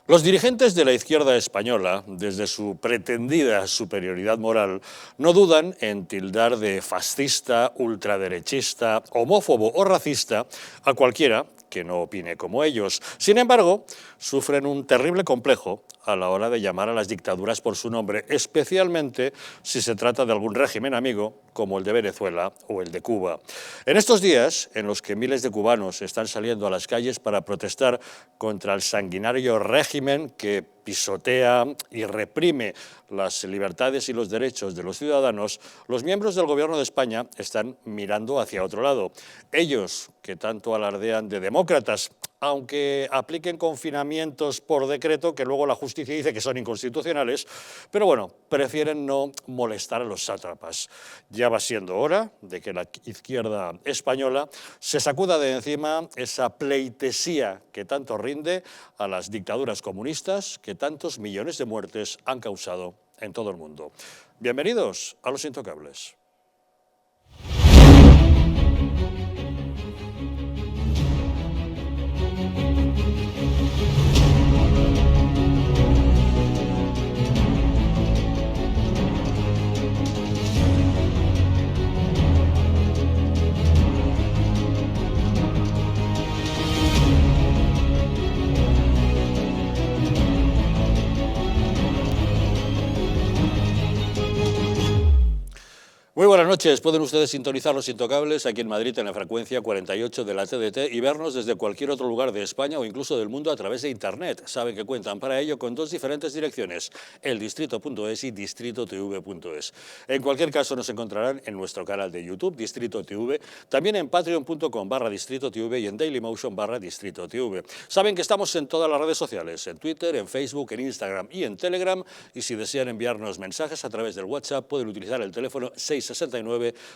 Los dirigentes de la izquierda española, desde su pretendida superioridad moral, no dudan en tildar de fascista, ultraderechista, homófobo o racista a cualquiera que no opine como ellos. Sin embargo, sufren un terrible complejo a la hora de llamar a las dictaduras por su nombre, especialmente si se trata de algún régimen amigo como el de Venezuela o el de Cuba. En estos días, en los que miles de cubanos están saliendo a las calles para protestar contra el sanguinario régimen que pisotea y reprime las libertades y los derechos de los ciudadanos, los miembros del Gobierno de España están mirando hacia otro lado. Ellos, que tanto alardean de demócratas, aunque apliquen confinamientos por decreto que luego la justicia dice que son inconstitucionales, pero bueno, prefieren no molestar a los sátrapas. Ya va siendo hora de que la izquierda española se sacuda de encima esa pleitesía que tanto rinde a las dictaduras comunistas que tantos millones de muertes han causado en todo el mundo. Bienvenidos a Los Intocables. Muy buenas noches. Pueden ustedes sintonizar Los Intocables aquí en Madrid en la frecuencia 48 de la TDT y vernos desde cualquier otro lugar de España o incluso del mundo a través de Internet. Saben que cuentan para ello con dos diferentes direcciones, eldistrito.es y distritotv.es. En cualquier caso nos encontrarán en nuestro canal de YouTube, Distrito TV, también en patreon.com/distritotv y en dailymotion/distritotv. Saben que estamos en todas las redes sociales, en Twitter, en Facebook, en Instagram y en Telegram, y si desean enviarnos mensajes a través del WhatsApp pueden utilizar el teléfono 669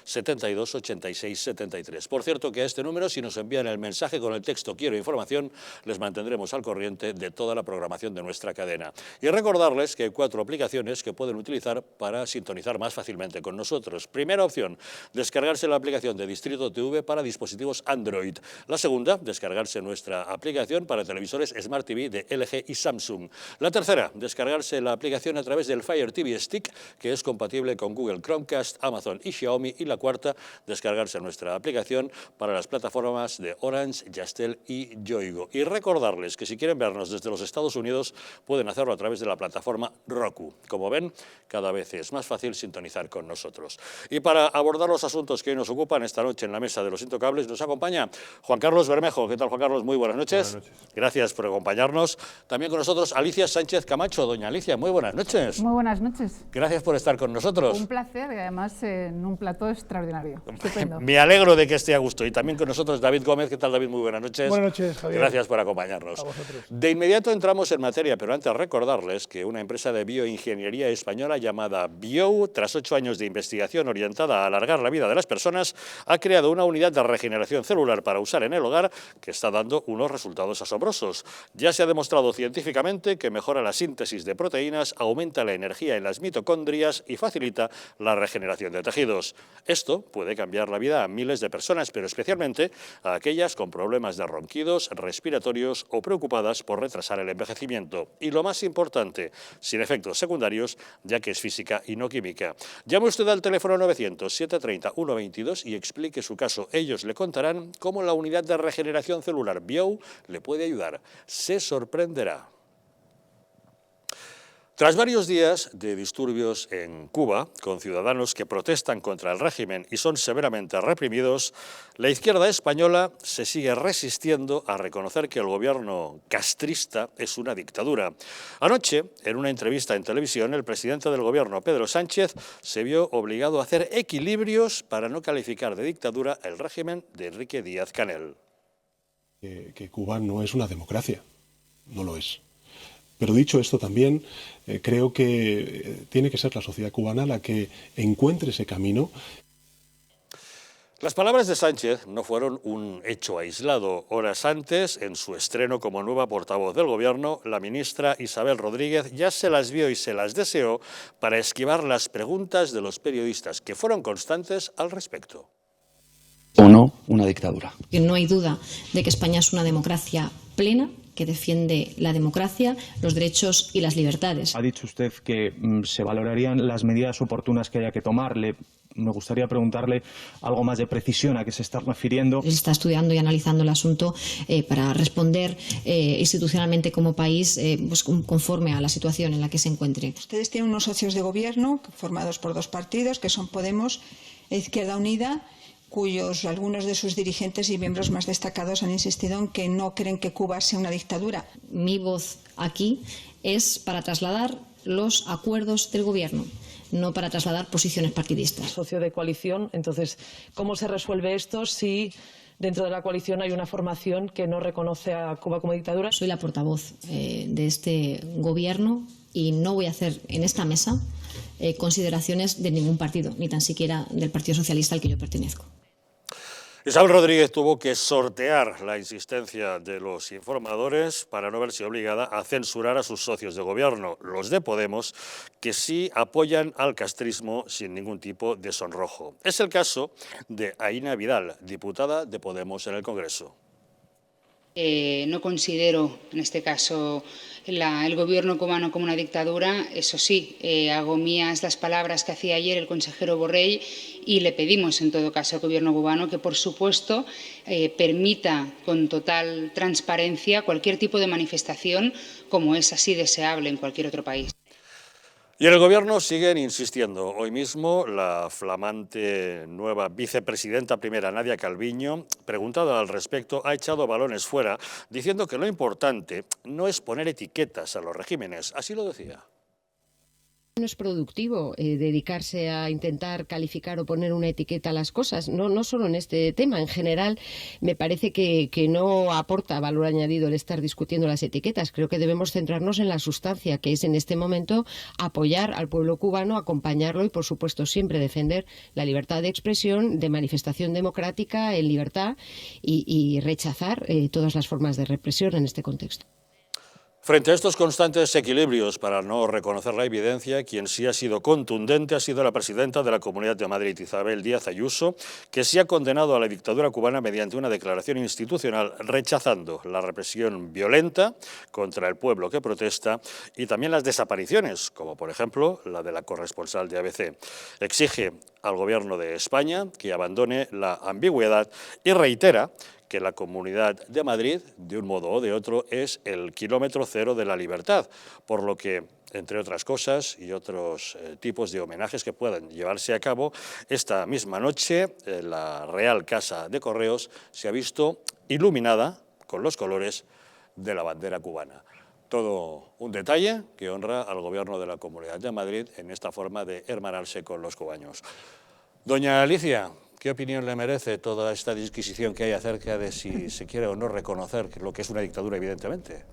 72 86 73. Por cierto que a este número, si nos envían el mensaje con el texto "quiero información", les mantendremos al corriente de toda la programación de nuestra cadena. Y recordarles que hay 4 aplicaciones que pueden utilizar para sintonizar más fácilmente con nosotros. Primera opción, descargarse la aplicación de Distrito TV para dispositivos Android. La segunda, descargarse nuestra aplicación para televisores Smart TV de LG y Samsung. La tercera, descargarse la aplicación a través del Fire TV Stick, que es compatible con Google Chromecast, Amazon y Xiaomi. Y la cuarta, descargarse nuestra aplicación para las plataformas de Orange, Yastel y Yoigo. Y recordarles que si quieren vernos desde los Estados Unidos pueden hacerlo a través de la plataforma Roku. Como ven, cada vez es más fácil sintonizar con nosotros. Y para abordar los asuntos que hoy nos ocupan esta noche en la mesa de Los Intocables nos acompaña Juan Carlos Bermejo. ¿Qué tal, Juan Carlos? Muy buenas noches. Buenas noches. Gracias por acompañarnos. También con nosotros Alicia Sánchez Camacho. Doña Alicia, muy buenas noches. Muy buenas noches. Gracias por estar con nosotros. Un placer y además en un plató extraordinario. Estupendo. Me alegro de que esté a gusto. Y también con nosotros David Gómez. ¿Qué tal, David? Muy buenas noches. Buenas noches, Javier. Gracias por acompañarnos. A vosotros. De inmediato entramos en materia, pero antes recordarles que una empresa de bioingeniería española llamada Bio, tras 8 años de investigación orientada a alargar la vida de las personas, ha creado una unidad de regeneración celular para usar en el hogar que está dando unos resultados asombrosos. Ya se ha demostrado científicamente que mejora la síntesis de proteínas, aumenta la energía en las mitocondrias y facilita la regeneración de tejidos. Esto puede cambiar la vida a miles de personas, pero especialmente a aquellas con problemas de ronquidos, respiratorios o preocupadas por retrasar el envejecimiento. Y lo más importante, sin efectos secundarios, ya que es física y no química. Llame usted al teléfono 900-730-122 y explique su caso. Ellos le contarán cómo la unidad de regeneración celular Bio le puede ayudar. Se sorprenderá. Tras varios días de disturbios en Cuba, con ciudadanos que protestan contra el régimen y son severamente reprimidos, la izquierda española se sigue resistiendo a reconocer que el gobierno castrista es una dictadura. Anoche, en una entrevista en televisión, el presidente del gobierno, Pedro Sánchez, se vio obligado a hacer equilibrios para no calificar de dictadura el régimen de Enrique Díaz-Canel. Que Cuba no es una democracia, no lo es. Pero dicho esto también, creo que tiene que ser la sociedad cubana la que encuentre ese camino. Las palabras de Sánchez no fueron un hecho aislado. Horas antes, en su estreno como nueva portavoz del gobierno, la ministra Isabel Rodríguez ya se las vio y se las deseó para esquivar las preguntas de los periodistas, que fueron constantes al respecto. ¿O no una dictadura? Que no hay duda de que España es una democracia plena que defiende la democracia, los derechos y las libertades. Ha dicho usted que se valorarían las medidas oportunas que haya que tomar. Me gustaría preguntarle algo más de precisión a qué se está refiriendo. Se está estudiando y analizando el asunto para responder institucionalmente como país pues, conforme a la situación en la que se encuentre. Ustedes tienen unos socios de gobierno formados por dos partidos, que son Podemos e Izquierda Unida, cuyos algunos de sus dirigentes y miembros más destacados han insistido en que no creen que Cuba sea una dictadura. Mi voz aquí es para trasladar los acuerdos del gobierno, no para trasladar posiciones partidistas. Socio de coalición, entonces, ¿cómo se resuelve esto si dentro de la coalición hay una formación que no reconoce a Cuba como dictadura? Soy la portavoz de este gobierno y no voy a hacer en esta mesa consideraciones de ningún partido, ni tan siquiera del Partido Socialista al que yo pertenezco. Isabel Rodríguez tuvo que sortear la insistencia de los informadores para no verse obligada a censurar a sus socios de gobierno, los de Podemos, que sí apoyan al castrismo sin ningún tipo de sonrojo. Es el caso de Aína Vidal, diputada de Podemos en el Congreso. No considero, en este caso, el gobierno cubano como una dictadura. Eso sí, hago mías las palabras que hacía ayer el consejero Borrell y le pedimos, en todo caso, al gobierno cubano que, por supuesto, permita con total transparencia cualquier tipo de manifestación, como es así deseable en cualquier otro país. Y en el Gobierno siguen insistiendo. Hoy mismo la flamante nueva vicepresidenta primera, Nadia Calviño, preguntada al respecto, ha echado balones fuera, diciendo que lo importante no es poner etiquetas a los regímenes. Así lo decía. No es productivo dedicarse a intentar calificar o poner una etiqueta a las cosas, no solo en este tema. En general, me parece que no aporta valor añadido el estar discutiendo las etiquetas. Creo que debemos centrarnos en la sustancia, que es en este momento apoyar al pueblo cubano, acompañarlo y, por supuesto, siempre defender la libertad de expresión, de manifestación democrática en libertad y rechazar todas las formas de represión en este contexto. Frente a estos constantes equilibrios, para no reconocer la evidencia, quien sí ha sido contundente ha sido la presidenta de la Comunidad de Madrid, Isabel Díaz Ayuso, que sí ha condenado a la dictadura cubana mediante una declaración institucional rechazando la represión violenta contra el pueblo que protesta y también las desapariciones, como por ejemplo la de la corresponsal de ABC. Exige al Gobierno de España que abandone la ambigüedad y reitera que la Comunidad de Madrid, de un modo o de otro, es el kilómetro cero de la libertad, por lo que, entre otras cosas y otros tipos de homenajes que puedan llevarse a cabo, esta misma noche la Real Casa de Correos se ha visto iluminada con los colores de la bandera cubana. Todo un detalle que honra al Gobierno de la Comunidad de Madrid en esta forma de hermanarse con los cubanos. Doña Alicia, ¿qué opinión le merece toda esta disquisición que hay acerca de si se quiere o no reconocer lo que es una dictadura, evidentemente?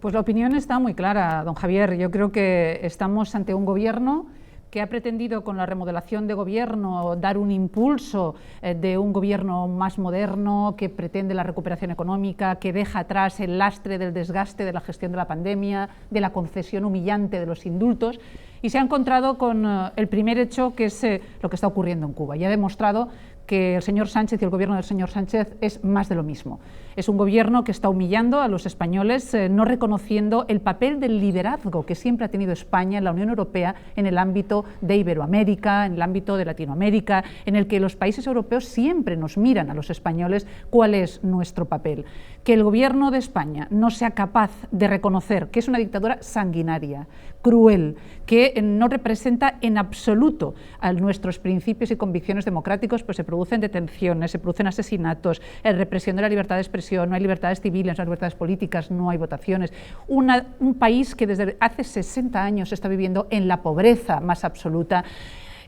Pues la opinión está muy clara, don Javier. Yo creo que estamos ante un gobierno que ha pretendido con la remodelación de gobierno dar un impulso de un gobierno más moderno, que pretende la recuperación económica, que deja atrás el lastre del desgaste de la gestión de la pandemia, de la concesión humillante de los indultos, y se ha encontrado con el primer hecho, que es lo que está ocurriendo en Cuba. Y ha demostrado que el señor Sánchez y el gobierno del señor Sánchez es más de lo mismo. Es un gobierno que está humillando a los españoles, no reconociendo el papel del liderazgo que siempre ha tenido España en la Unión Europea en el ámbito de Iberoamérica, en el ámbito de Latinoamérica, en el que los países europeos siempre nos miran a los españoles cuál es nuestro papel. Que el gobierno de España no sea capaz de reconocer que es una dictadura sanguinaria, cruel, que no representa en absoluto a nuestros principios y convicciones democráticos, pues se producen detenciones, se producen asesinatos, represión de la libertad de expresión, no hay libertades civiles, no hay libertades políticas, no hay votaciones. Un país que desde hace 60 años está viviendo en la pobreza más absoluta.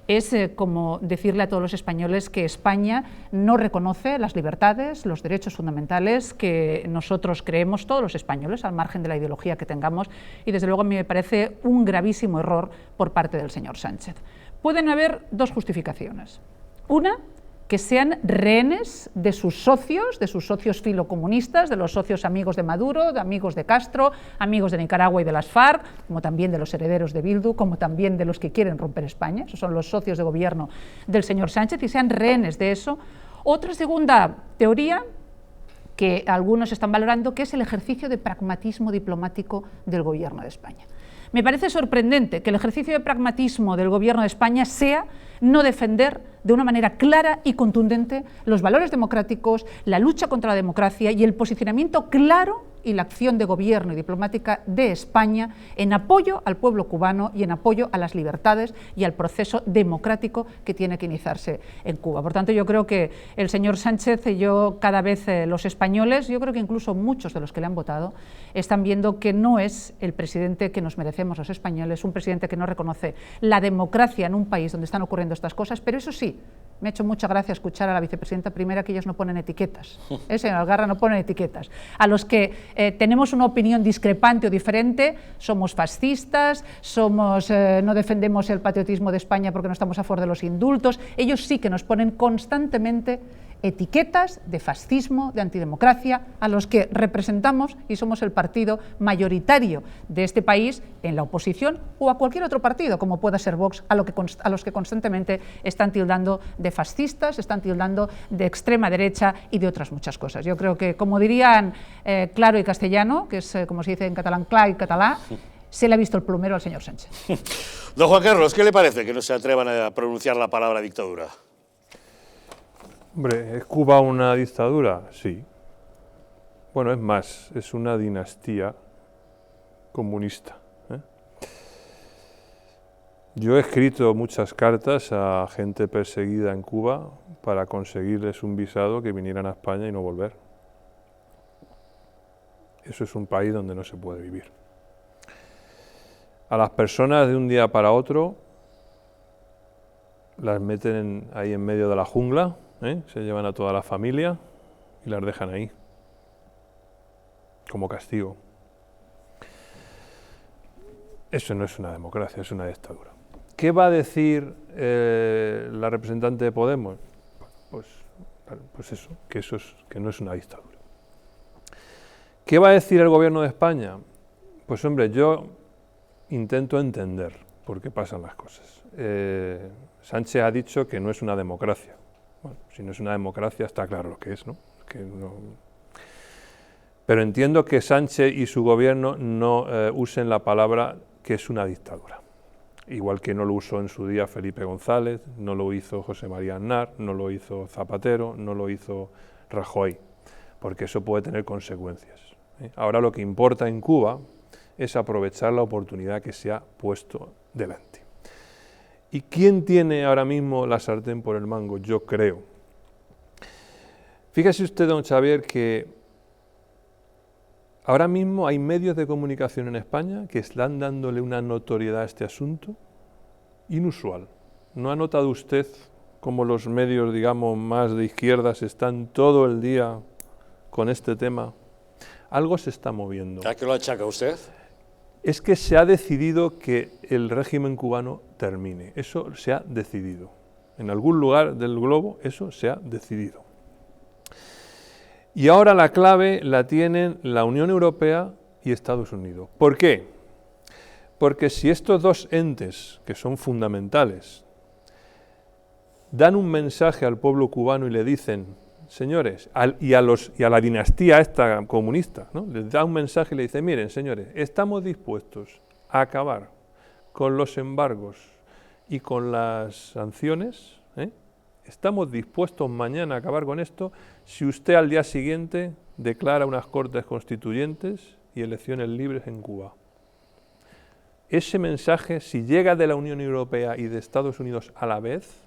Es como decirle a todos los españoles que España no reconoce las libertades, los derechos fundamentales que nosotros creemos, todos los españoles, al margen de la ideología que tengamos, y desde luego a mí me parece un gravísimo error por parte del señor Sánchez. Pueden haber dos justificaciones. Una, que sean rehenes de sus socios filocomunistas, de los socios amigos de Maduro, de amigos de Castro, amigos de Nicaragua y de las FARC, como también de los herederos de Bildu, como también de los que quieren romper España. Esos son los socios de gobierno del señor Sánchez, y sean rehenes de eso. Otra segunda teoría que algunos están valorando, que es el ejercicio de pragmatismo diplomático del Gobierno de España. Me parece sorprendente que el ejercicio de pragmatismo del Gobierno de España sea no defender de una manera clara y contundente los valores democráticos, la lucha contra la democracia y el posicionamiento claro y la acción de gobierno y diplomática de España en apoyo al pueblo cubano y en apoyo a las libertades y al proceso democrático que tiene que iniciarse en Cuba. Por tanto, yo creo que el señor Sánchez y yo, cada vez los españoles, yo creo que incluso muchos de los que le han votado, están viendo que no es el presidente que nos merecemos los españoles, un presidente que no reconoce la democracia en un país donde están ocurriendo estas cosas, pero eso sí, me ha hecho mucha gracia escuchar a la vicepresidenta primera que ellos no ponen etiquetas. Señor Algarra, no ponen etiquetas. A los que tenemos una opinión discrepante o diferente, somos fascistas, no defendemos el patriotismo de España porque no estamos a favor de los indultos. Ellos sí que nos ponen constantemente etiquetas de fascismo, de antidemocracia, a los que representamos y somos el partido mayoritario de este país en la oposición o a cualquier otro partido, como pueda ser Vox, a los que constantemente están tildando de fascistas, están tildando de extrema derecha y de otras muchas cosas. Yo creo que, como dirían claro y castellano, que es como se dice en catalán, clar y catalá, se le ha visto el plumero al señor Sánchez. Don Juan Carlos, ¿qué le parece que no se atrevan a pronunciar la palabra dictadura? Hombre, ¿es Cuba una dictadura? Sí. Bueno, es más, es una dinastía comunista. Yo he escrito muchas cartas a gente perseguida en Cuba para conseguirles un visado que vinieran a España y no volver. Eso es un país donde no se puede vivir. A las personas de un día para otro las meten ahí en medio de la jungla, se llevan a toda la familia y las dejan ahí, como castigo. Eso no es una democracia, es una dictadura. ¿Qué va a decir la representante de Podemos? Pues eso, que no es una dictadura. ¿Qué va a decir el gobierno de España? Pues hombre, yo intento entender por qué pasan las cosas. Sánchez ha dicho que no es una democracia. Bueno, si no es una democracia está claro lo que es, ¿no? Pero entiendo que Sánchez y su gobierno no usen la palabra que es una dictadura. Igual que no lo usó en su día Felipe González, no lo hizo José María Aznar, no lo hizo Zapatero, no lo hizo Rajoy, porque eso puede tener consecuencias. Ahora lo que importa en Cuba es aprovechar la oportunidad que se ha puesto delante. ¿Y quién tiene ahora mismo la sartén por el mango? Yo creo. Fíjese usted, don Xavier, que ahora mismo hay medios de comunicación en España que están dándole una notoriedad a este asunto inusual. ¿No ha notado usted cómo los medios, digamos, más de izquierdas están todo el día con este tema? Algo se está moviendo. ¿A qué lo achaca usted? Es que se ha decidido que el régimen cubano termine. Eso se ha decidido. En algún lugar del globo eso se ha decidido. Y ahora la clave la tienen la Unión Europea y Estados Unidos. ¿Por qué? Porque si estos dos entes, que son fundamentales, dan un mensaje al pueblo cubano y le dicen, señores, y a la dinastía esta comunista, ¿no? Les da un mensaje y le dice, miren, señores, estamos dispuestos a acabar con los embargos y con las sanciones, estamos dispuestos mañana a acabar con esto si usted al día siguiente declara unas cortes constituyentes y elecciones libres en Cuba. Ese mensaje, si llega de la Unión Europea y de Estados Unidos a la vez,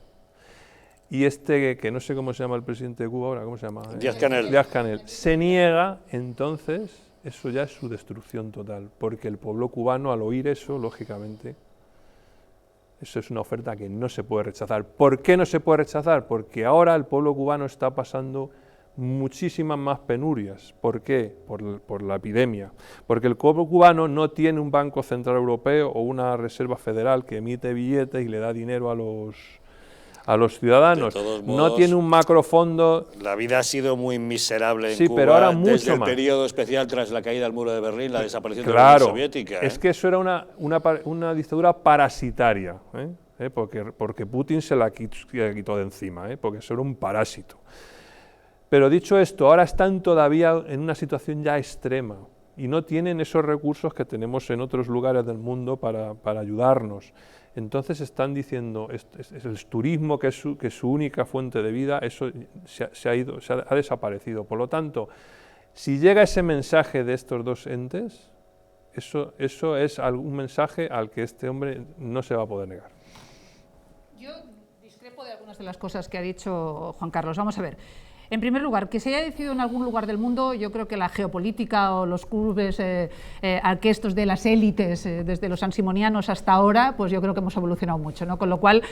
y que no sé cómo se llama el presidente de Cuba ahora, ¿cómo se llama? Díaz-Canel. Díaz-Canel. Se niega, entonces, eso ya es su destrucción total, porque el pueblo cubano, al oír eso, lógicamente, eso es una oferta que no se puede rechazar. ¿Por qué no se puede rechazar? Porque ahora el pueblo cubano está pasando muchísimas más penurias. ¿Por qué? Por la epidemia. Porque el pueblo cubano no tiene un Banco Central Europeo o una Reserva Federal que emite billetes y le da dinero a los ciudadanos. De todos no modos, tiene un macrofondo. La vida ha sido muy miserable en Sí, Cuba pero ahora mucho desde el más. periodo especial tras la caída del muro de Berlín, la desaparición de la Claro, Unión Soviética. es que eso era una dictadura parasitaria, porque Putin se la quitó de encima, porque eso era un parásito. Pero dicho esto, ahora están todavía en una situación ya extrema y no tienen esos recursos que tenemos en otros lugares del mundo para ayudarnos. Entonces están diciendo, el turismo, que es su única fuente de vida, eso ha desaparecido. Por lo tanto, si llega ese mensaje de estos dos entes, eso es un mensaje al que este hombre no se va a poder negar. Yo discrepo de algunas de las cosas que ha dicho Juan Carlos. Vamos a ver. En primer lugar, que se haya decidido en algún lugar del mundo, yo creo que la geopolítica o los clubes aquestos de las élites, desde los ansimonianos hasta ahora, pues yo creo que hemos evolucionado mucho, ¿no? Con lo cual,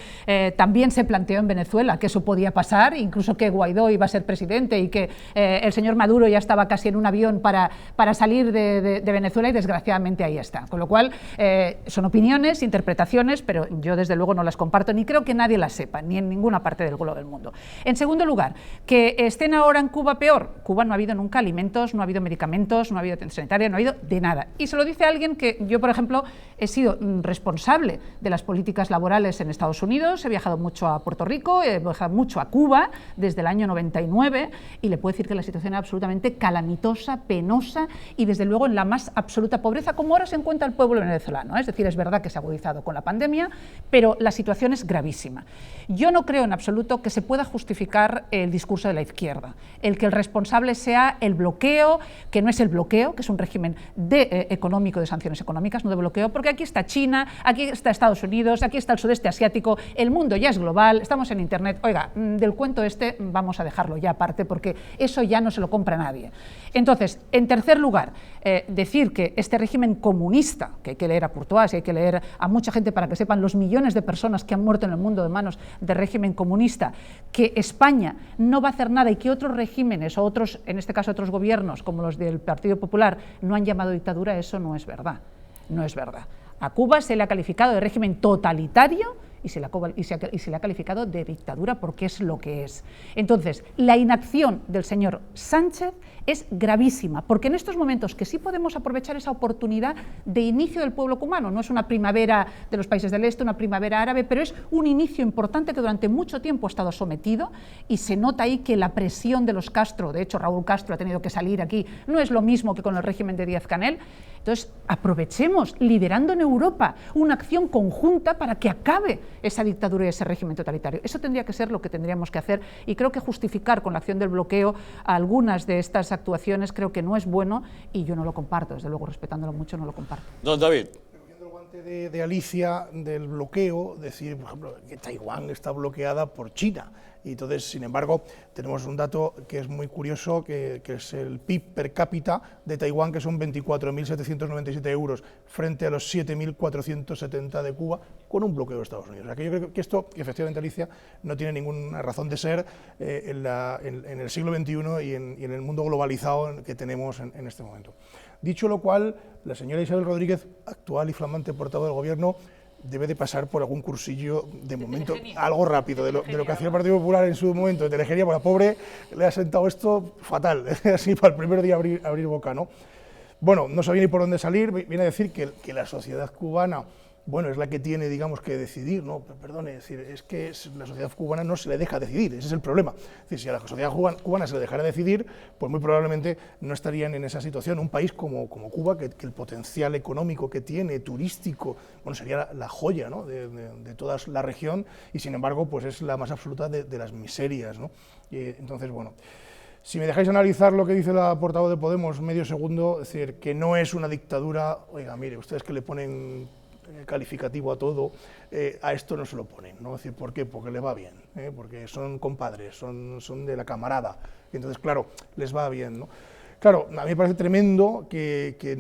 también se planteó en Venezuela que eso podía pasar, incluso que Guaidó iba a ser presidente y que el señor Maduro ya estaba casi en un avión para salir de Venezuela, y desgraciadamente ahí está. Con lo cual, son opiniones, interpretaciones, pero yo desde luego no las comparto, ni creo que nadie las sepa, ni en ninguna parte del globo del mundo. En segundo lugar, que estén ahora en Cuba peor. Cuba no ha habido nunca alimentos, no ha habido medicamentos, no ha habido atención sanitaria, no ha habido de nada. Y se lo dice alguien que yo, por ejemplo, he sido responsable de las políticas laborales en Estados Unidos, he viajado mucho a Puerto Rico, he viajado mucho a Cuba desde el año 99, y le puedo decir que la situación es absolutamente calamitosa, penosa y desde luego en la más absoluta pobreza, como ahora se encuentra el pueblo venezolano. Es decir, es verdad que se ha agudizado con la pandemia, pero la situación es gravísima. Yo no creo en absoluto que se pueda justificar el discurso de la izquierda, el que el responsable sea el bloqueo, que no es el bloqueo, que es un régimen económico, de sanciones económicas, no de bloqueo, porque aquí está China, aquí está Estados Unidos, aquí está el sudeste asiático, el mundo ya es global, estamos en Internet. Oiga, del cuento vamos a dejarlo ya aparte, porque eso ya no se lo compra nadie. Entonces, en tercer lugar, decir que este régimen comunista, que hay que leer a Courtois y hay que leer a mucha gente para que sepan los millones de personas que han muerto en el mundo de manos del régimen comunista, que España no va a hacer nada y que otros regímenes o otros, en este caso otros gobiernos como los del Partido Popular, no han llamado dictadura, eso no es verdad. No es verdad. A Cuba se le ha calificado de régimen totalitario y se le ha calificado de dictadura, porque es lo que es. Entonces, la inacción del señor Sánchez es gravísima, porque en estos momentos que sí podemos aprovechar esa oportunidad de inicio del pueblo cubano, no es una primavera de los países del este, una primavera árabe, pero es un inicio importante que durante mucho tiempo ha estado sometido, y se nota ahí que la presión de los Castro, de hecho Raúl Castro ha tenido que salir aquí, no es lo mismo que con el régimen de Díaz-Canel. Entonces, aprovechemos, liderando en Europa una acción conjunta para que acabe esa dictadura y ese régimen totalitario. Eso tendría que ser lo que tendríamos que hacer, y creo que justificar con la acción del bloqueo algunas de estas actuaciones creo que no es bueno, y yo no lo comparto, desde luego, respetándolo mucho, no lo comparto. Don David. El guante de Alicia del bloqueo, decir, por ejemplo, que Taiwán está bloqueada por China. Y entonces, sin embargo, tenemos un dato que es muy curioso, que es el PIB per cápita de Taiwán, que son 24.797 euros, frente a los 7.470 de Cuba, con un bloqueo de Estados Unidos. O sea, que yo creo que esto, efectivamente, Alicia, no tiene ninguna razón de ser en el siglo XXI y en el mundo globalizado que tenemos en este momento. Dicho lo cual, la señora Isabel Rodríguez, actual y flamante portavoz del Gobierno, debe de pasar por algún cursillo, de momento, algo rápido, de lo que hacía el Partido Popular en su momento, de telegería, porque la pobre le ha sentado esto fatal, así para el primer día abrir boca, ¿no? Bueno, no sabía ni por dónde salir, viene a decir que la sociedad cubana, bueno, es la que tiene, digamos, que decidir, ¿no? Perdone, es que la sociedad cubana no se le deja decidir, ese es el problema. Es decir, si a la sociedad cubana se le dejara decidir, pues muy probablemente no estarían en esa situación. Un país como Cuba, que el potencial económico que tiene, turístico, bueno, sería la joya, ¿no?, de toda la región, y sin embargo, pues es la más absoluta de las miserias, ¿no? Entonces, bueno, si me dejáis analizar lo que dice la portavoz de Podemos, medio segundo, es decir, que no es una dictadura. Oiga, mire, ustedes que le ponen calificativo a todo, a esto no se lo ponen, ¿no? Es decir, ¿por qué? Porque les va bien, porque son compadres, son de la camarada, y entonces, claro, les va bien, ¿no? Claro, a mí me parece tremendo que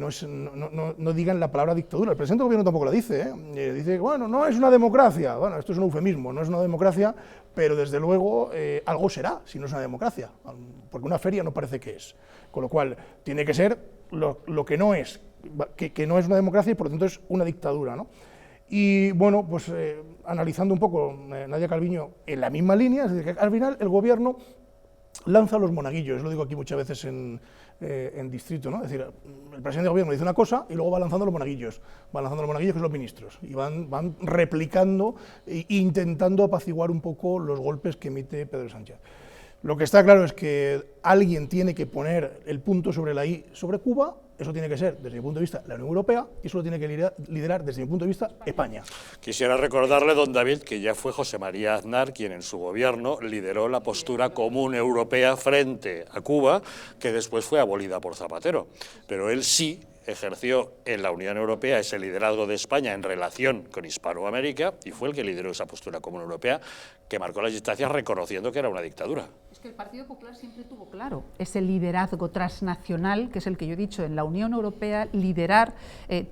no digan la palabra dictadura. El presidente del Gobierno tampoco la dice, dice, bueno, no es una democracia. Bueno, esto es un eufemismo, no es una democracia, pero desde luego algo será si no es una democracia, porque una feria no parece que es. Con lo cual, tiene que ser lo que no es, que no es una democracia y por lo tanto es una dictadura, ¿no? Y bueno, pues analizando un poco, Nadia Calviño, en la misma línea, es decir, que al final el Gobierno lanza los monaguillos, lo digo aquí muchas veces en distrito, ¿no? Es decir, el presidente del Gobierno dice una cosa y luego va lanzando los monaguillos, que son los ministros, y van replicando e intentando apaciguar un poco los golpes que emite Pedro Sánchez. Lo que está claro es que alguien tiene que poner el punto sobre la I sobre Cuba. Eso tiene que ser, desde mi punto de vista, la Unión Europea, y eso lo tiene que liderar, desde mi punto de vista, España. Quisiera recordarle, don David, que ya fue José María Aznar quien en su gobierno lideró la postura común europea frente a Cuba, que después fue abolida por Zapatero. Pero él sí ejerció en la Unión Europea ese liderazgo de España en relación con Hispanoamérica y fue el que lideró esa postura común europea que marcó las distancias reconociendo que era una dictadura. Es que el Partido Popular siempre tuvo claro ese liderazgo transnacional, que es el que yo he dicho, en la Unión Europea, liderar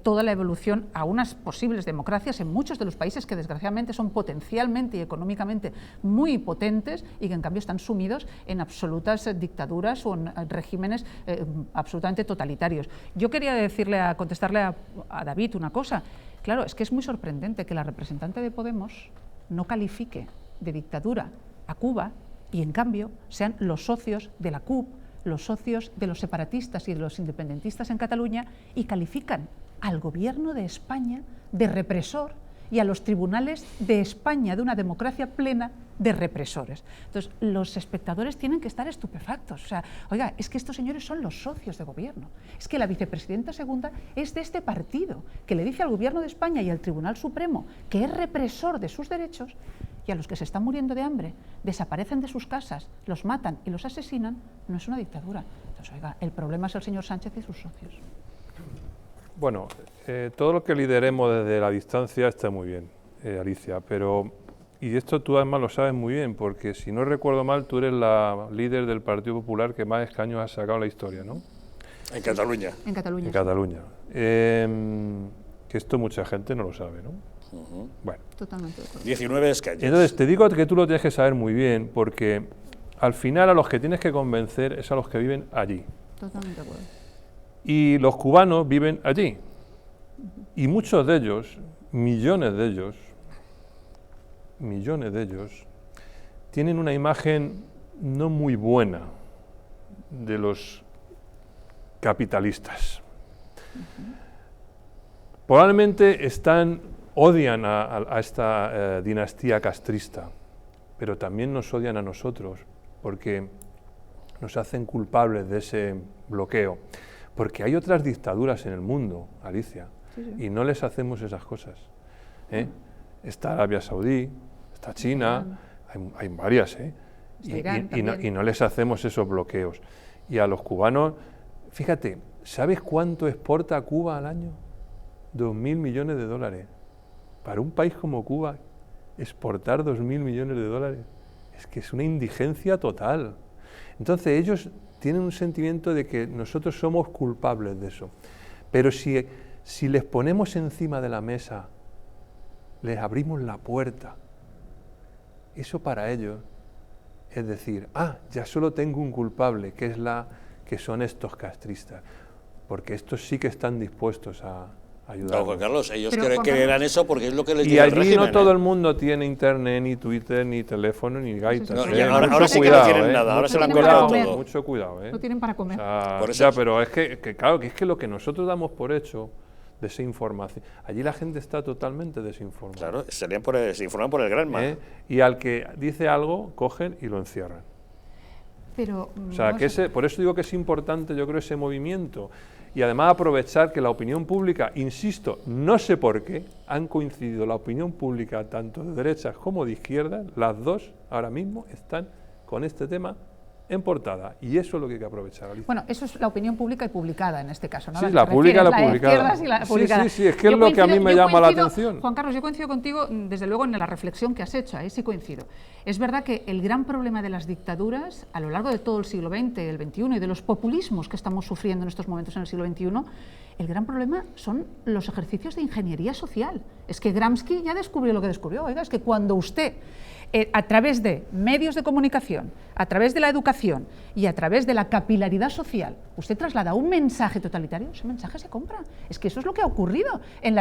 toda la evolución a unas posibles democracias en muchos de los países que desgraciadamente son potencialmente y económicamente muy potentes y que en cambio están sumidos en absolutas dictaduras o en regímenes absolutamente totalitarios. Yo quería contestarle a David una cosa. Claro, es que es muy sorprendente que la representante de Podemos no califique de dictadura a Cuba y en cambio sean los socios de la CUP, los socios de los separatistas y de los independentistas en Cataluña y califican al gobierno de España de represor y a los tribunales de España, de una democracia plena, de represores. Entonces, los espectadores tienen que estar estupefactos. O sea, oiga, es que estos señores son los socios de gobierno. Es que la vicepresidenta segunda es de este partido, que le dice al gobierno de España y al Tribunal Supremo que es represor de sus derechos, y a los que se están muriendo de hambre desaparecen de sus casas, los matan y los asesinan, no es una dictadura. Entonces, oiga, el problema es el señor Sánchez y sus socios. Bueno, todo lo que lideremos desde la distancia está muy bien, Alicia, pero, y esto tú además lo sabes muy bien, porque si no recuerdo mal, tú eres la líder del Partido Popular que más escaños ha sacado en la historia, ¿no? En Cataluña. En Cataluña. En Cataluña. Que esto mucha gente no lo sabe, ¿no? Bueno. Totalmente de acuerdo. 19 escaños. Entonces, te digo que tú lo tienes que saber muy bien, porque al final a los que tienes que convencer es a los que viven allí. Totalmente de acuerdo. Y los cubanos viven allí. Y muchos de ellos, millones de ellos, tienen una imagen no muy buena de los capitalistas. Probablemente odian a esta dinastía castrista, pero también nos odian a nosotros, porque nos hacen culpables de ese bloqueo. Porque hay otras dictaduras en el mundo, Alicia, y no les hacemos esas cosas. Está Arabia Saudí, está China, hay varias, y no les hacemos esos bloqueos. Y a los cubanos, fíjate, ¿sabes cuánto exporta Cuba al año? 2.000 millones de dólares. Para un país como Cuba, exportar 2.000 millones de dólares es que es una indigencia total. Entonces ellos tienen un sentimiento de que nosotros somos culpables de eso. Pero si les ponemos encima de la mesa, les abrimos la puerta, eso para ellos es decir, ya solo tengo un culpable, que son estos castristas, porque estos sí que están dispuestos a ayudar. Juan Carlos, ellos creerán eso porque es lo que les dice y el allí régimen. No todo el mundo tiene internet, ni Twitter, ni teléfono, ni gaitas. Ahora sí que no tienen nada, ahora se lo han cortado todo. Mucho cuidado, No tienen para comer. Pero es que claro, que es que lo que nosotros damos por hecho, desinformación, allí la gente está totalmente desinformada. Claro, se informan por el Granma. Y al que dice algo, cogen y lo encierran. Pero, por eso digo que es importante, yo creo, ese movimiento. Y además aprovechar que la opinión pública, insisto, no sé por qué, han coincidido la opinión pública tanto de derechas como de izquierdas, las dos ahora mismo están con este tema en portada, y eso es lo que hay que aprovechar, Alicia. Bueno, eso es la opinión pública y publicada en este caso, ¿no? Sí, la pública y la publicada. Sí, es que es lo que a mí me llama la atención. Juan Carlos, yo coincido contigo, desde luego, en la reflexión que has hecho, ahí sí coincido. Es verdad que el gran problema de las dictaduras, a lo largo de todo el siglo XX, el XXI, y de los populismos que estamos sufriendo en estos momentos en el siglo XXI, el gran problema son los ejercicios de ingeniería social. Es que Gramsci ya descubrió lo que descubrió. Oiga, es que cuando usted, a través de medios de comunicación, a través de la educación, comunicación y a través de la capilaridad social usted traslada un mensaje totalitario, ese mensaje se compra. Es que eso es lo que ha ocurrido en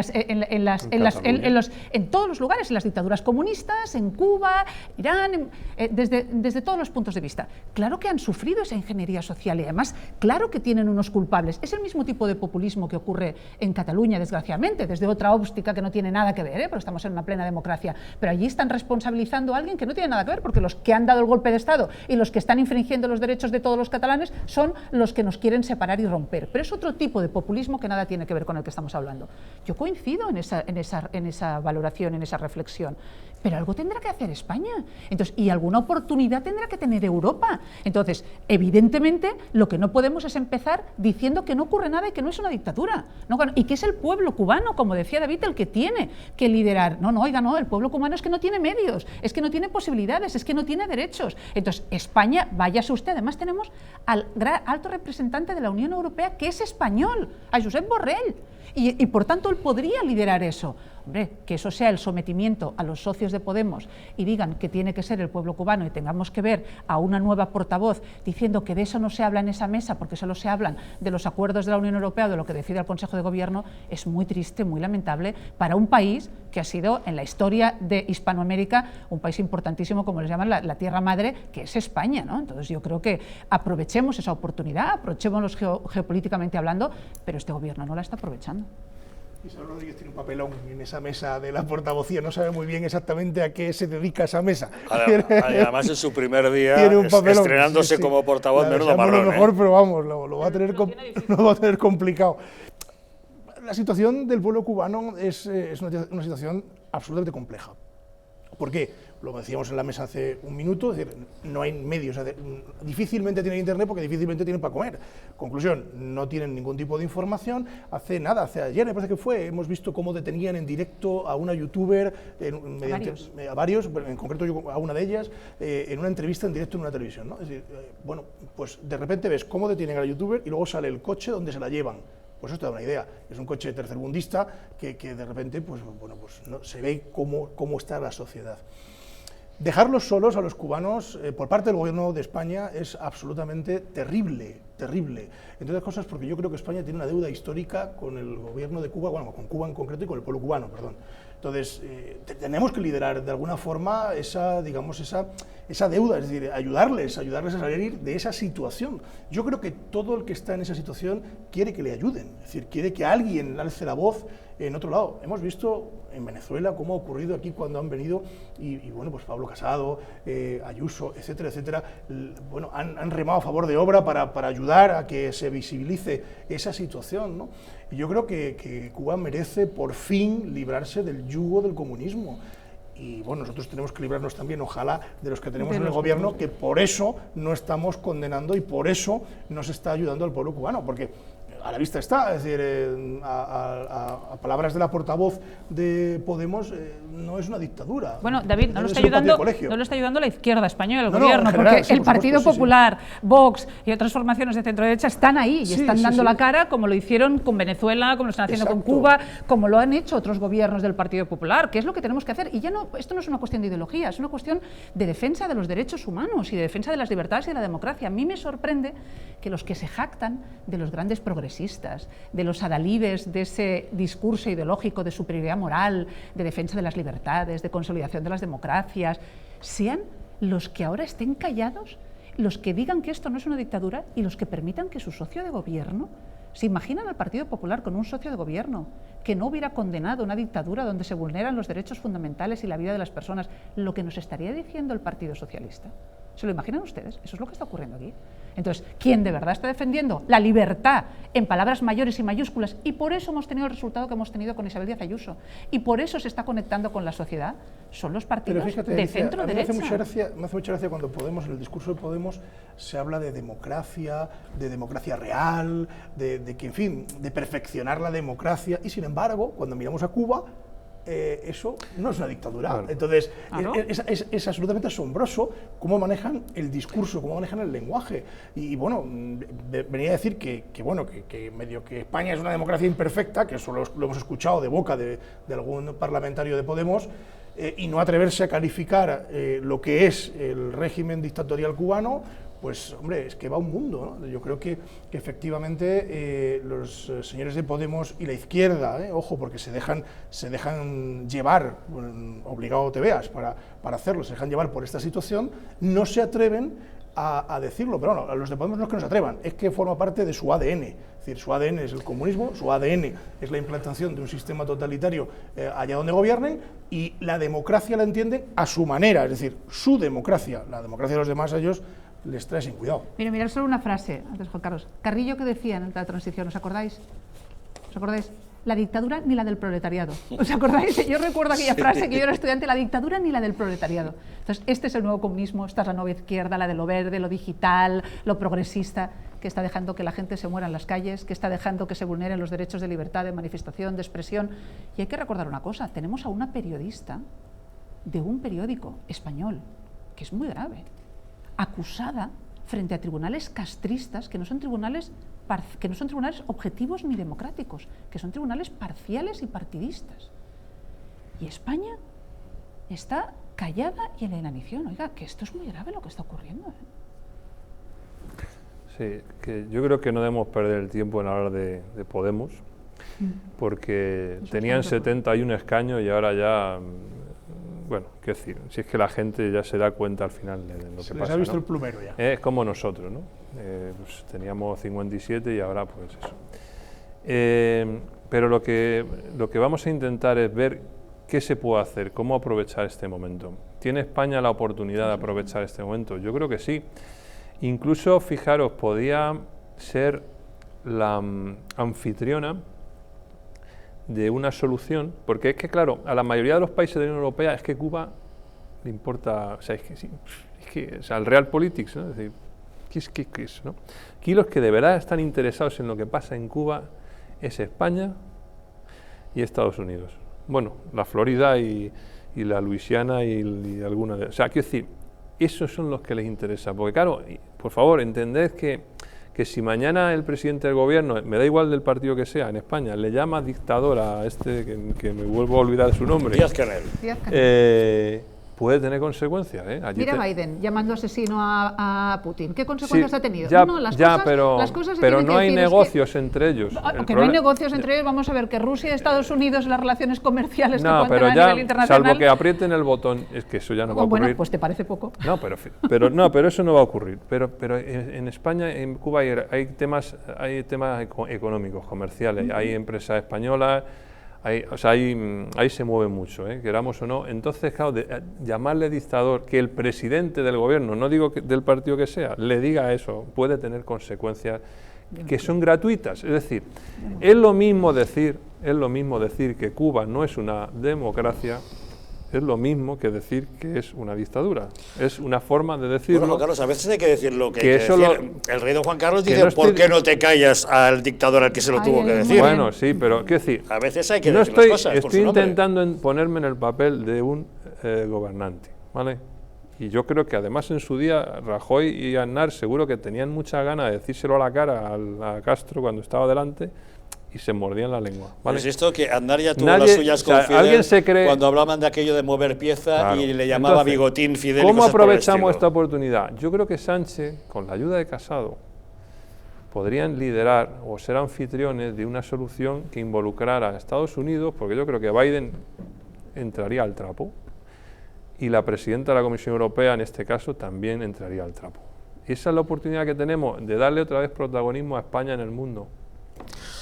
todos los lugares, en las dictaduras comunistas, en Cuba, Irán, desde todos los puntos de vista. Claro que han sufrido esa ingeniería social y además, claro que tienen unos culpables. Es el mismo tipo de populismo que ocurre en Cataluña, desgraciadamente, desde otra óptica que no tiene nada que ver, porque estamos en una plena democracia, pero allí están responsabilizando a alguien que no tiene nada que ver, porque los que han dado el golpe de Estado y los que están infringiendo los derechos de todos los catalanes son los que nos quieren separar y romper. Pero es otro tipo de populismo que nada tiene que ver con el que estamos hablando. Yo coincido en esa valoración, en esa reflexión, pero algo tendrá que hacer España. Entonces, y alguna oportunidad tendrá que tener Europa. Entonces, evidentemente, lo que no podemos es empezar diciendo que no ocurre nada y que no es una dictadura, ¿no? Y que es el pueblo cubano, como decía David, el que tiene que liderar. No, oiga, no, el pueblo cubano es que no tiene medios, es que no tiene posibilidades, es que no tiene derechos. Entonces, España, váyase usted, además tenemos al alto representante de la Unión Europea que es español, a Josep Borrell, y por tanto él podría liderar eso. Hombre, que eso sea el sometimiento a los socios de Podemos y digan que tiene que ser el pueblo cubano y tengamos que ver a una nueva portavoz diciendo que de eso no se habla en esa mesa porque solo se hablan de los acuerdos de la Unión Europea o de lo que decide el Consejo de Gobierno, es muy triste, muy lamentable para un país que ha sido en la historia de Hispanoamérica un país importantísimo, como les llaman, la tierra madre, que es España, ¿no? Entonces yo creo que aprovechemos esa oportunidad, aprovechémonos geopolíticamente hablando, pero este gobierno no la está aprovechando. Isabel Rodríguez tiene un papelón en esa mesa de la portavocía, no sabe muy bien exactamente a qué se dedica esa mesa. Además, en su primer día, estrenándose como portavoz, menudo marrón. Lo mejor, pero vamos, lo va a tener complicado. La situación del pueblo cubano es una situación absolutamente compleja. ¿Por qué? Lo decíamos en la mesa hace un minuto, es decir, no hay medios, difícilmente tienen internet porque difícilmente tienen para comer. Conclusión, no tienen ningún tipo de información. Hace ayer me parece que fue, hemos visto cómo detenían en directo a una youtuber, a varios, en concreto yo a una de ellas, en una entrevista en directo en una televisión, ¿no? Es decir, bueno, pues de repente ves cómo detienen a la youtuber y luego sale el coche donde se la llevan. Pues eso te da una idea, es un coche tercermundista que de repente pues no, se ve cómo está la sociedad. Dejarlos solos a los cubanos por parte del gobierno de España es absolutamente terrible, terrible. Entre otras cosas porque yo creo que España tiene una deuda histórica con el gobierno de Cuba, bueno, con Cuba en concreto y con el pueblo cubano, perdón. Entonces, tenemos que liderar de alguna forma esa deuda, es decir, ayudarles a salir de esa situación. Yo creo que todo el que está en esa situación quiere que le ayuden, es decir, quiere que alguien alce la voz en otro lado. Hemos visto en Venezuela cómo ha ocurrido aquí cuando han venido, y bueno, pues Pablo Casado, Ayuso, etcétera, etcétera, bueno, han remado a favor de obra para ayudar a que se visibilice esa situación, ¿no? Y yo creo que Cuba merece por fin librarse del yugo del comunismo. Y bueno, nosotros tenemos que librarnos también, ojalá, de los que tenemos en el gobierno, que por eso no estamos condenando y por eso nos está ayudando al pueblo cubano, porque a la vista está, es decir, a palabras de la portavoz de Podemos, no es una dictadura. Bueno, David, no lo está ayudando la izquierda española, el gobierno, general, porque sí, el Partido Popular, sí. Vox y otras formaciones de centro-derecha están ahí y están dando la cara, como lo hicieron con Venezuela, como lo están haciendo con Cuba, como lo han hecho otros gobiernos del Partido Popular, que es lo que tenemos que hacer. Y ya no, esto no es una cuestión de ideología, es una cuestión de defensa de los derechos humanos y de defensa de las libertades y de la democracia. A mí me sorprende que los que se jactan de los grandes progresistas, de los adalides de ese discurso ideológico de superioridad moral, de defensa de las libertades, de consolidación de las democracias, sean los que ahora estén callados, los que digan que esto no es una dictadura y los que permitan que su socio de gobierno, ¿se imaginan al Partido Popular con un socio de gobierno que no hubiera condenado una dictadura donde se vulneran los derechos fundamentales y la vida de las personas, lo que nos estaría diciendo el Partido Socialista? ¿Se lo imaginan ustedes? Eso es lo que está ocurriendo aquí. Entonces, quien de verdad está defendiendo la libertad en palabras mayores y mayúsculas, y por eso hemos tenido el resultado que hemos tenido con Isabel Díaz Ayuso, y por eso se está conectando con la sociedad, son los partidos de centro-derecha. Me hace mucha gracia cuando Podemos, en el discurso de Podemos, se habla de democracia real, de que, en fin, de perfeccionar la democracia, y sin embargo, cuando miramos a Cuba, eso no es una dictadura. Claro. Entonces, claro. Es absolutamente asombroso cómo manejan el discurso, cómo manejan el lenguaje. Y bueno, venía a decir que medio que España es una democracia imperfecta, que eso lo hemos escuchado de boca de algún parlamentario de Podemos, y no atreverse a calificar lo que es el régimen dictatorial cubano pues hombre, es que va un mundo, ¿no? Yo creo que efectivamente los señores de Podemos y la izquierda, ojo, porque se dejan llevar, bueno, obligado te veas para hacerlo, se dejan llevar por esta situación, no se atreven a decirlo, pero bueno, a los de Podemos no es que no se atrevan, es que forma parte de su ADN, es decir, su ADN es el comunismo, su ADN es la implantación de un sistema totalitario allá donde gobiernen, y la democracia la entienden a su manera, es decir, su democracia, la democracia de los demás a ellos les trae sin cuidado. Mirad solo una frase, antes Juan Carlos, Carrillo que decía en la transición, ¿os acordáis? ¿Os acordáis? La dictadura ni la del proletariado. ¿Os acordáis? Yo recuerdo aquella frase que yo era estudiante, la dictadura ni la del proletariado. Entonces, este es el nuevo comunismo, esta es la nueva izquierda, la de lo verde, lo digital, lo progresista, que está dejando que la gente se muera en las calles, que está dejando que se vulneren los derechos de libertad, de manifestación, de expresión. Y hay que recordar una cosa, tenemos a una periodista de un periódico español, que es muy grave, acusada frente a tribunales castristas, que no son tribunales objetivos ni democráticos, que son tribunales parciales y partidistas. Y España está callada y en la inanición. Oiga, que esto es muy grave lo que está ocurriendo, Sí, que yo creo que no debemos perder el tiempo en hablar de Podemos, porque tenían 71 escaños y ahora ya, bueno, qué decir, si es que la gente ya se da cuenta al final de lo que pasa. Se les ha visto, ¿no? El plumero ya. Es como nosotros, ¿no? Pues teníamos 57 y ahora pues eso. Pero lo que vamos a intentar es ver qué se puede hacer, cómo aprovechar este momento. ¿Tiene España la oportunidad de aprovechar este momento? Yo creo que sí. Incluso, fijaros, podía ser la anfitriona de una solución, porque es que, claro, a la mayoría de los países de la Unión Europea es que Cuba le importa, o sea, o sea, el realpolitik, ¿no? Es decir, ¿qué es, no? Aquí los que de verdad están interesados en lo que pasa en Cuba es España y Estados Unidos. Bueno, la Florida y la Luisiana y alguna de... O sea, quiero decir, esos son los que les interesa, porque claro, por favor, entended que si mañana el presidente del gobierno, me da igual del partido que sea, en España, le llama dictador a este, que me vuelvo a olvidar su nombre, Díaz-Canel, puede tener consecuencias. Mira Biden llamando asesino a Putin. ¿Qué consecuencias ha tenido? Pero no hay negocios entre ellos. Que no hay negocios entre ellos, vamos a ver que Rusia y Estados Unidos, las relaciones comerciales que puedan tener a nivel internacional... Salvo que aprieten el botón, es que eso ya no va a ocurrir. Bueno, pues te parece poco. No, pero eso no va a ocurrir. Pero en España, en Cuba hay temas económicos, comerciales, hay empresas españolas... Ahí se mueve mucho, queramos o no. Entonces, claro, llamarle dictador, que el presidente del gobierno, no digo del partido que sea, le diga eso, puede tener consecuencias que son gratuitas. Es decir, es lo mismo decir que Cuba no es una democracia, es lo mismo que decir que es una dictadura. Es una forma de decirlo. Bueno, Juan Carlos, a veces hay que decir lo que hay que decir. El rey don Juan Carlos dice, no ¿por qué no te callas al dictador al que se lo tuvo que decir? Bueno, sí, pero quiero decir... A veces hay que decir las cosas por su nombre. Estoy intentando ponerme en el papel de un gobernante, ¿vale? Y yo creo que además en su día Rajoy y Aznar seguro que tenían mucha ganas de decírselo a la cara a Castro cuando estaba delante, y se mordían la lengua. ¿Vale? Pues esto que Aznar ya tuvo las suyas con Fidel cuando hablaban de aquello de mover pieza, claro, y le llamaba bigotín Fidel. ¿Cómo aprovechamos esta oportunidad? Yo creo que Sánchez, con la ayuda de Casado, podrían liderar o ser anfitriones de una solución que involucrara a Estados Unidos, porque yo creo que Biden entraría al trapo y la presidenta de la Comisión Europea, en este caso, también entraría al trapo. Esa es la oportunidad que tenemos de darle otra vez protagonismo a España en el mundo.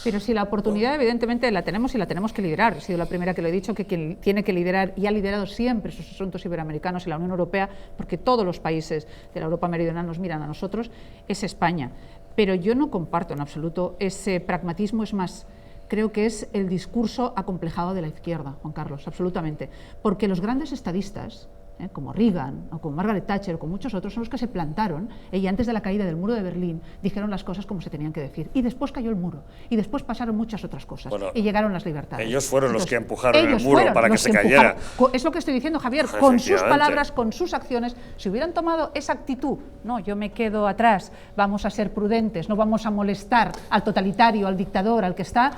Pero si la oportunidad evidentemente la tenemos y la tenemos que liderar. He sido la primera que lo he dicho, que quien tiene que liderar y ha liderado siempre sus asuntos iberoamericanos y la Unión Europea, porque todos los países de la Europa meridional nos miran a nosotros, es España. Pero yo no comparto en absoluto ese pragmatismo, es más, creo que es el discurso acomplejado de la izquierda, Juan Carlos, absolutamente. Porque los grandes estadistas, como Reagan o como Margaret Thatcher o como muchos otros, son los que se plantaron y antes de la caída del muro de Berlín dijeron las cosas como se tenían que decir, y después cayó el muro y después pasaron muchas otras cosas, bueno, y llegaron las libertades. Ellos fueron los que empujaron el muro para que se cayera. Es lo que estoy diciendo, Javier, con sus palabras, con sus acciones. Si hubieran tomado esa actitud, no, yo me quedo atrás, vamos a ser prudentes, no vamos a molestar al totalitario, al dictador, al que está...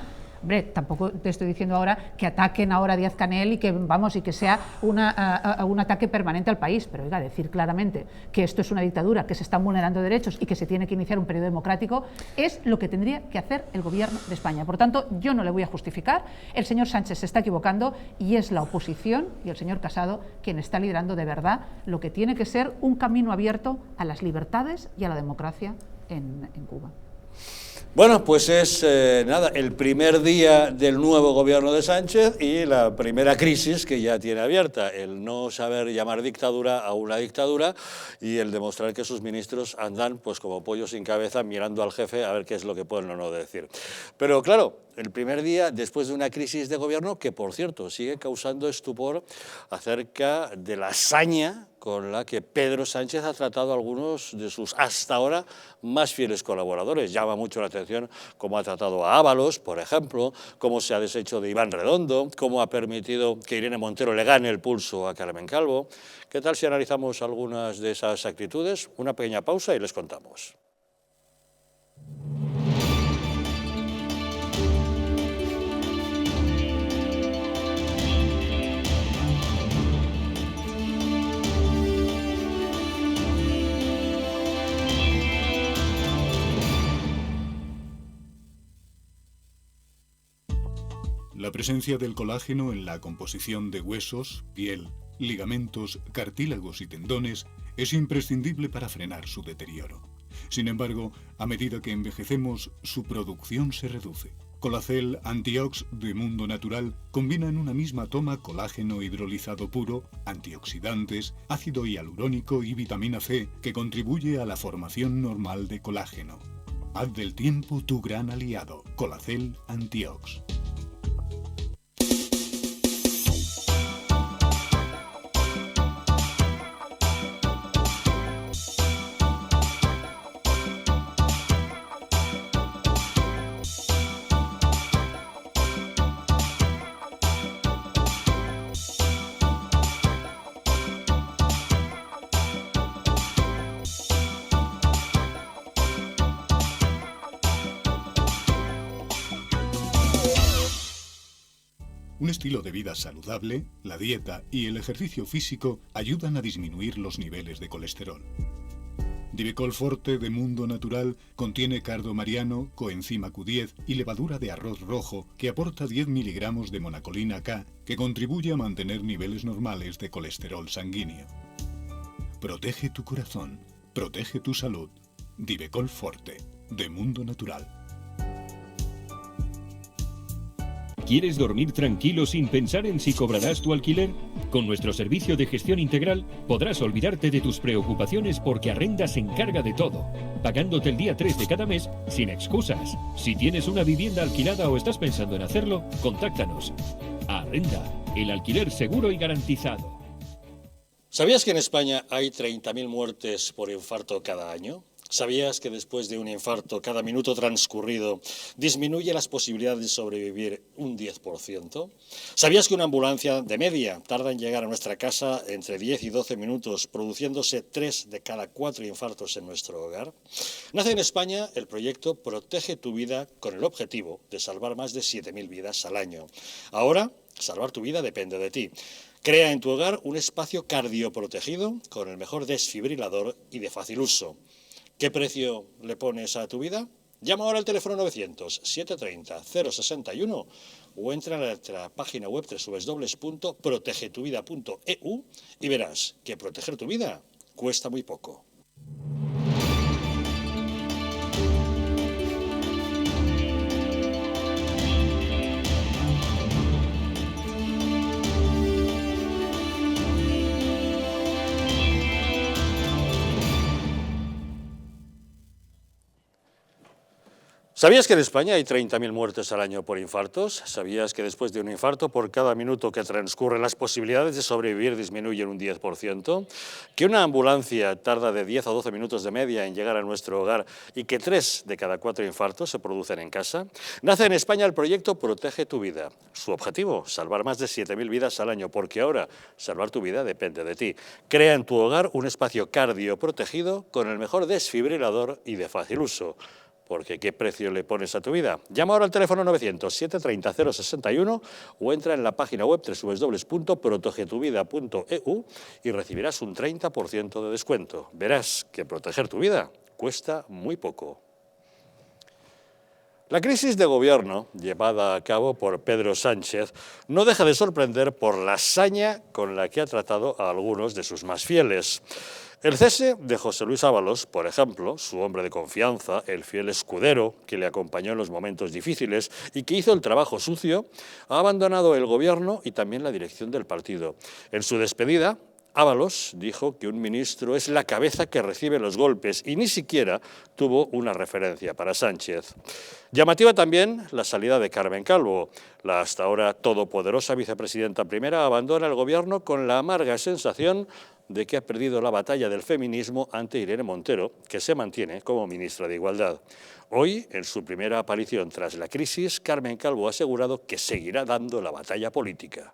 Hombre, tampoco te estoy diciendo ahora que ataquen ahora a Díaz-Canel y que, vamos, y que sea un ataque permanente al país, pero oiga, decir claramente que esto es una dictadura, que se están vulnerando derechos y que se tiene que iniciar un periodo democrático, es lo que tendría que hacer el gobierno de España. Por tanto, yo no le voy a justificar, el señor Sánchez se está equivocando y es la oposición y el señor Casado quien está liderando de verdad lo que tiene que ser un camino abierto a las libertades y a la democracia en Cuba. Bueno, pues es nada, el primer día del nuevo gobierno de Sánchez y la primera crisis que ya tiene abierta, el no saber llamar dictadura a una dictadura y el demostrar que sus ministros andan pues como pollos sin cabeza mirando al jefe a ver qué es lo que pueden o no decir. Pero claro, el primer día después de una crisis de gobierno que, por cierto, sigue causando estupor acerca de la saña con la que Pedro Sánchez ha tratado a algunos de sus hasta ahora más fieles colaboradores. Llama mucho la atención cómo ha tratado a Ábalos, por ejemplo, cómo se ha deshecho de Iván Redondo, cómo ha permitido que Irene Montero le gane el pulso a Carmen Calvo. ¿Qué tal si analizamos algunas de esas actitudes? Una pequeña pausa y les contamos. La presencia del colágeno en la composición de huesos, piel, ligamentos, cartílagos y tendones es imprescindible para frenar su deterioro. Sin embargo, a medida que envejecemos, su producción se reduce. Colacel Antiox de Mundo Natural combina en una misma toma colágeno hidrolizado puro, antioxidantes, ácido hialurónico y vitamina C que contribuye a la formación normal de colágeno. Haz del tiempo tu gran aliado. Colacel Antiox. Un estilo de vida saludable, la dieta y el ejercicio físico ayudan a disminuir los niveles de colesterol. Divecol Forte de Mundo Natural contiene cardo mariano, coenzima Q10 y levadura de arroz rojo que aporta 10 miligramos de monacolina K que contribuye a mantener niveles normales de colesterol sanguíneo. Protege tu corazón, protege tu salud. Divecol Forte de Mundo Natural. ¿Quieres dormir tranquilo sin pensar en si cobrarás tu alquiler? Con nuestro servicio de gestión integral podrás olvidarte de tus preocupaciones porque Arrenda se encarga de todo, pagándote el día 3 de cada mes sin excusas. Si tienes una vivienda alquilada o estás pensando en hacerlo, contáctanos. Arrenda, el alquiler seguro y garantizado. ¿Sabías que en España hay 30.000 muertes por infarto cada año? ¿Sabías que después de un infarto, cada minuto transcurrido disminuye las posibilidades de sobrevivir un 10%? ¿Sabías que una ambulancia de media tarda en llegar a nuestra casa entre 10 y 12 minutos, produciéndose 3 de cada 4 infartos en nuestro hogar? Nace en España el proyecto Protege tu vida con el objetivo de salvar más de 7.000 vidas al año. Ahora, salvar tu vida depende de ti. Crea en tu hogar un espacio cardioprotegido con el mejor desfibrilador y de fácil uso. ¿Qué precio le pones a tu vida? Llama ahora al teléfono 900-730-061 o entra en nuestra página web www.protegetuvida.eu y verás que proteger tu vida cuesta muy poco. ¿Sabías que en España hay 30.000 muertes al año por infartos? ¿Sabías que después de un infarto, por cada minuto que transcurre, las posibilidades de sobrevivir disminuyen un 10%? ¿Que una ambulancia tarda de 10 a 12 minutos de media en llegar a nuestro hogar y que 3 de cada 4 infartos se producen en casa? Nace en España el proyecto Protege tu vida. Su objetivo, salvar más de 7.000 vidas al año, porque ahora salvar tu vida depende de ti. Crea en tu hogar un espacio cardioprotegido con el mejor desfibrilador y de fácil uso. porque ¿qué precio le pones a tu vida? Llama ahora al teléfono 900-730-061 o entra en la página web www.protegetuvida.eu y recibirás un 30% de descuento. Verás que proteger tu vida cuesta muy poco. La crisis de gobierno llevada a cabo por Pedro Sánchez no deja de sorprender por la saña con la que ha tratado a algunos de sus más fieles. El cese de José Luis Ábalos, por ejemplo, su hombre de confianza, el fiel escudero que le acompañó en los momentos difíciles y que hizo el trabajo sucio, ha abandonado el gobierno y también la dirección del partido. En su despedida, Ábalos dijo que un ministro es la cabeza que recibe los golpes y ni siquiera tuvo una referencia para Sánchez. Llamativa también la salida de Carmen Calvo. La hasta ahora todopoderosa vicepresidenta primera abandona el gobierno con la amarga sensación de que ha perdido la batalla del feminismo ante Irene Montero, que se mantiene como ministra de Igualdad. Hoy, en su primera aparición tras la crisis, Carmen Calvo ha asegurado que seguirá dando la batalla política.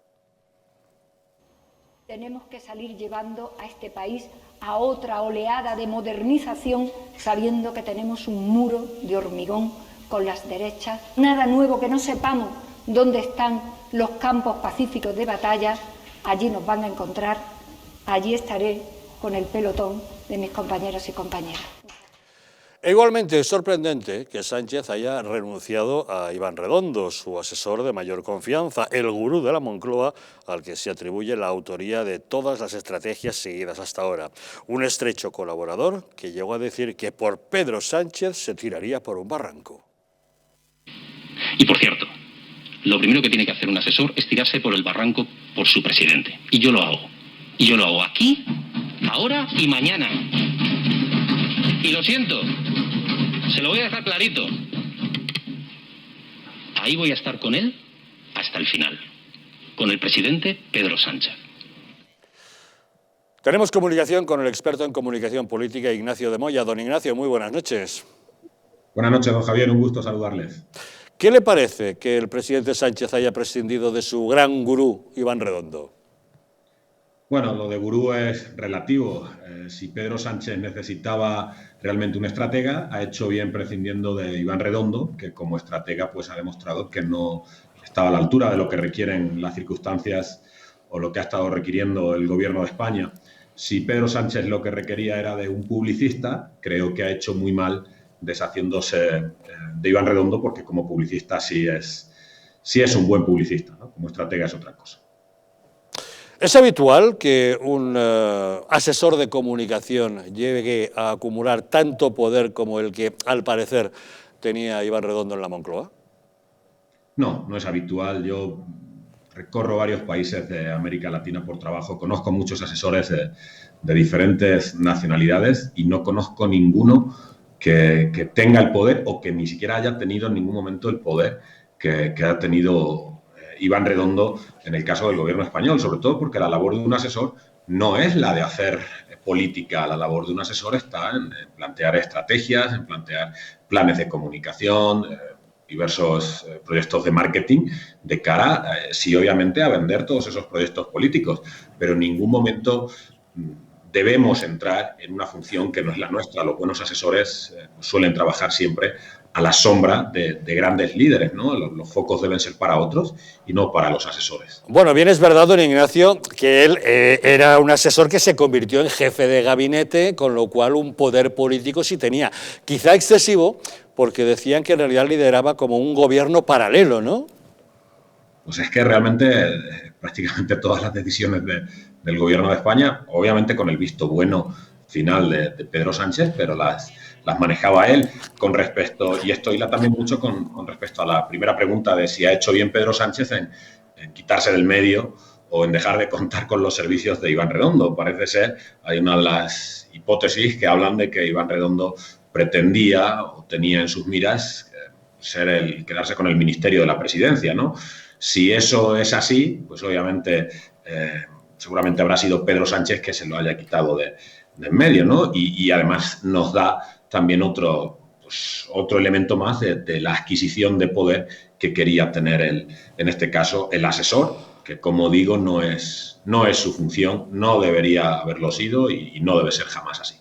Tenemos que salir llevando a este país a otra oleada de modernización, sabiendo que tenemos un muro de hormigón con las derechas. Nada nuevo que no sepamos dónde están los campos pacíficos de batalla, allí nos van a encontrar, allí estaré con el pelotón de mis compañeros y compañeras. Igualmente es sorprendente que Sánchez haya renunciado a Iván Redondo, su asesor de mayor confianza, el gurú de la Moncloa, al que se atribuye la autoría de todas las estrategias seguidas hasta ahora. Un estrecho colaborador que llegó a decir que por Pedro Sánchez se tiraría por un barranco. Y por cierto, lo primero que tiene que hacer un asesor es tirarse por el barranco por su presidente. Y yo lo hago. Y yo lo hago aquí, ahora y mañana. Y lo siento, se lo voy a dejar clarito. Ahí voy a estar con él hasta el final, con el presidente Pedro Sánchez. Tenemos comunicación con el experto en comunicación política Ignacio de Moya. Don Ignacio, muy buenas noches. Buenas noches, don Javier, un gusto saludarles. ¿Qué le parece que el presidente Sánchez haya prescindido de su gran gurú, Iván Redondo? Bueno, lo de gurú es relativo. Si Pedro Sánchez necesitaba realmente un estratega, ha hecho bien prescindiendo de Iván Redondo, que como estratega pues ha demostrado que no estaba a la altura de lo que requieren las circunstancias o lo que ha estado requiriendo el gobierno de España. Si Pedro Sánchez lo que requería era de un publicista, creo que ha hecho muy mal deshaciéndose de Iván Redondo, porque como publicista sí es un buen publicista, ¿no? Como estratega es otra cosa. ¿Es habitual que un asesor de comunicación llegue a acumular tanto poder como el que, al parecer, tenía Iván Redondo en la Moncloa? No, no es habitual. Yo recorro varios países de América Latina por trabajo, conozco muchos asesores de diferentes nacionalidades y no conozco ninguno que tenga el poder o que ni siquiera haya tenido en ningún momento el poder que ha tenido Iván Redondo en el caso del gobierno español, sobre todo porque la labor de un asesor no es la de hacer política. La labor de un asesor está en plantear estrategias, en plantear planes de comunicación, diversos proyectos de marketing de cara, sí, obviamente, a vender todos esos proyectos políticos, pero en ningún momento debemos entrar en una función que no es la nuestra. Los buenos asesores suelen trabajar siempre a la sombra de grandes líderes, ¿no? Los focos deben ser para otros y no para los asesores. Bueno, bien es verdad, don Ignacio, que él era un asesor que se convirtió en jefe de gabinete, con lo cual un poder político sí tenía. Quizá excesivo, porque decían que en realidad lideraba como un gobierno paralelo, ¿no? Pues es que realmente prácticamente todas las decisiones del gobierno de España, obviamente con el visto bueno final de Pedro Sánchez, pero las manejaba él con respecto, y esto hila también mucho con respecto a la primera pregunta de si ha hecho bien Pedro Sánchez en quitarse del medio o en dejar de contar con los servicios de Iván Redondo. Parece ser, hay una de las hipótesis que hablan de que Iván Redondo pretendía o tenía en sus miras quedarse con el ministerio de la presidencia, ¿no? Si eso es así, pues obviamente seguramente habrá sido Pedro Sánchez que se lo haya quitado de en medio, ¿no? Y además nos da también otro elemento más de la adquisición de poder que quería tener en este caso el asesor, que como digo no es su función, no debería haberlo sido y no debe ser jamás así.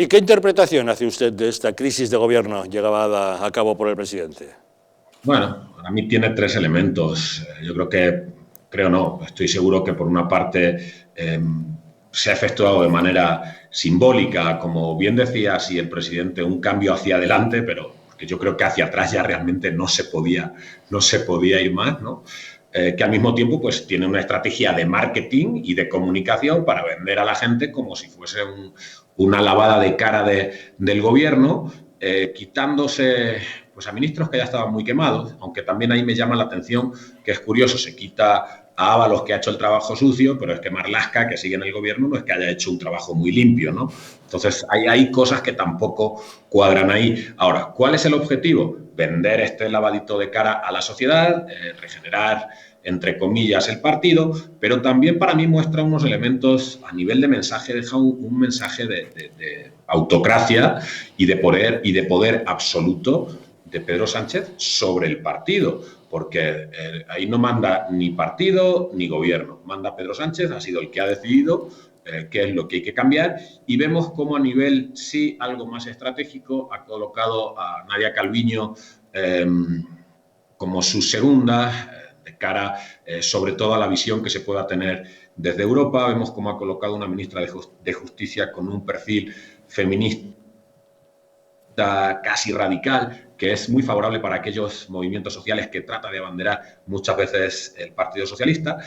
¿Y qué interpretación hace usted de esta crisis de gobierno llevada a cabo por el presidente? Bueno, para mí tiene tres elementos. Yo estoy seguro que por una parte se ha efectuado de manera simbólica, como bien decía así el presidente, un cambio hacia adelante, pero que yo creo que hacia atrás ya realmente no se podía ir más, ¿no? Que al mismo tiempo pues tiene una estrategia de marketing y de comunicación para vender a la gente como si fuese una lavada de cara del gobierno, quitándose pues a ministros que ya estaban muy quemados, aunque también ahí me llama la atención que es curioso, se quita a Ábalos, que ha hecho el trabajo sucio, pero es que Marlaska, que sigue en el gobierno, no es que haya hecho un trabajo muy limpio, ¿no? Entonces, hay cosas que tampoco cuadran ahí. Ahora, ¿cuál es el objetivo? Vender este lavadito de cara a la sociedad, regenerar, entre comillas, el partido, pero también para mí muestra unos elementos a nivel de mensaje, deja un mensaje de autocracia y de poder absoluto de Pedro Sánchez sobre el partido, porque ahí no manda ni partido ni gobierno, manda Pedro Sánchez, ha sido el que ha decidido qué es lo que hay que cambiar, y vemos cómo a nivel, sí, algo más estratégico, ha colocado a Nadia Calviño como su segunda, de cara sobre todo a la visión que se pueda tener desde Europa. Vemos cómo ha colocado una ministra de Justicia con un perfil feminista casi radical, que es muy favorable para aquellos movimientos sociales que trata de abanderar muchas veces el Partido Socialista.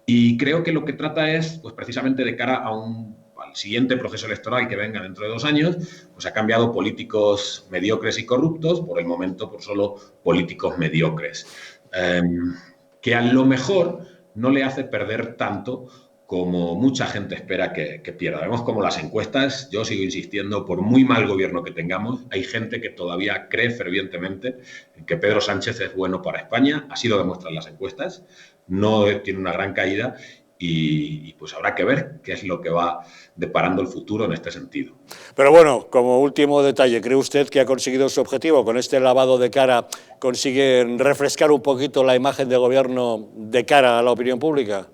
Y creo que lo que trata es, pues precisamente de cara al siguiente proceso electoral que venga dentro de 2 años, pues ha cambiado políticos mediocres y corruptos, por el momento por solo políticos mediocres, que a lo mejor no le hace perder tanto como mucha gente espera que pierda. Vemos como las encuestas, yo sigo insistiendo, por muy mal gobierno que tengamos, hay gente que todavía cree fervientemente en que Pedro Sánchez es bueno para España, así lo demuestran las encuestas, no tiene una gran caída y pues habrá que ver qué es lo que va deparando el futuro en este sentido. Pero bueno, como último detalle, ¿cree usted que ha conseguido su objetivo? ¿Con este lavado de cara consigue refrescar un poquito la imagen de gobierno de cara a la opinión pública?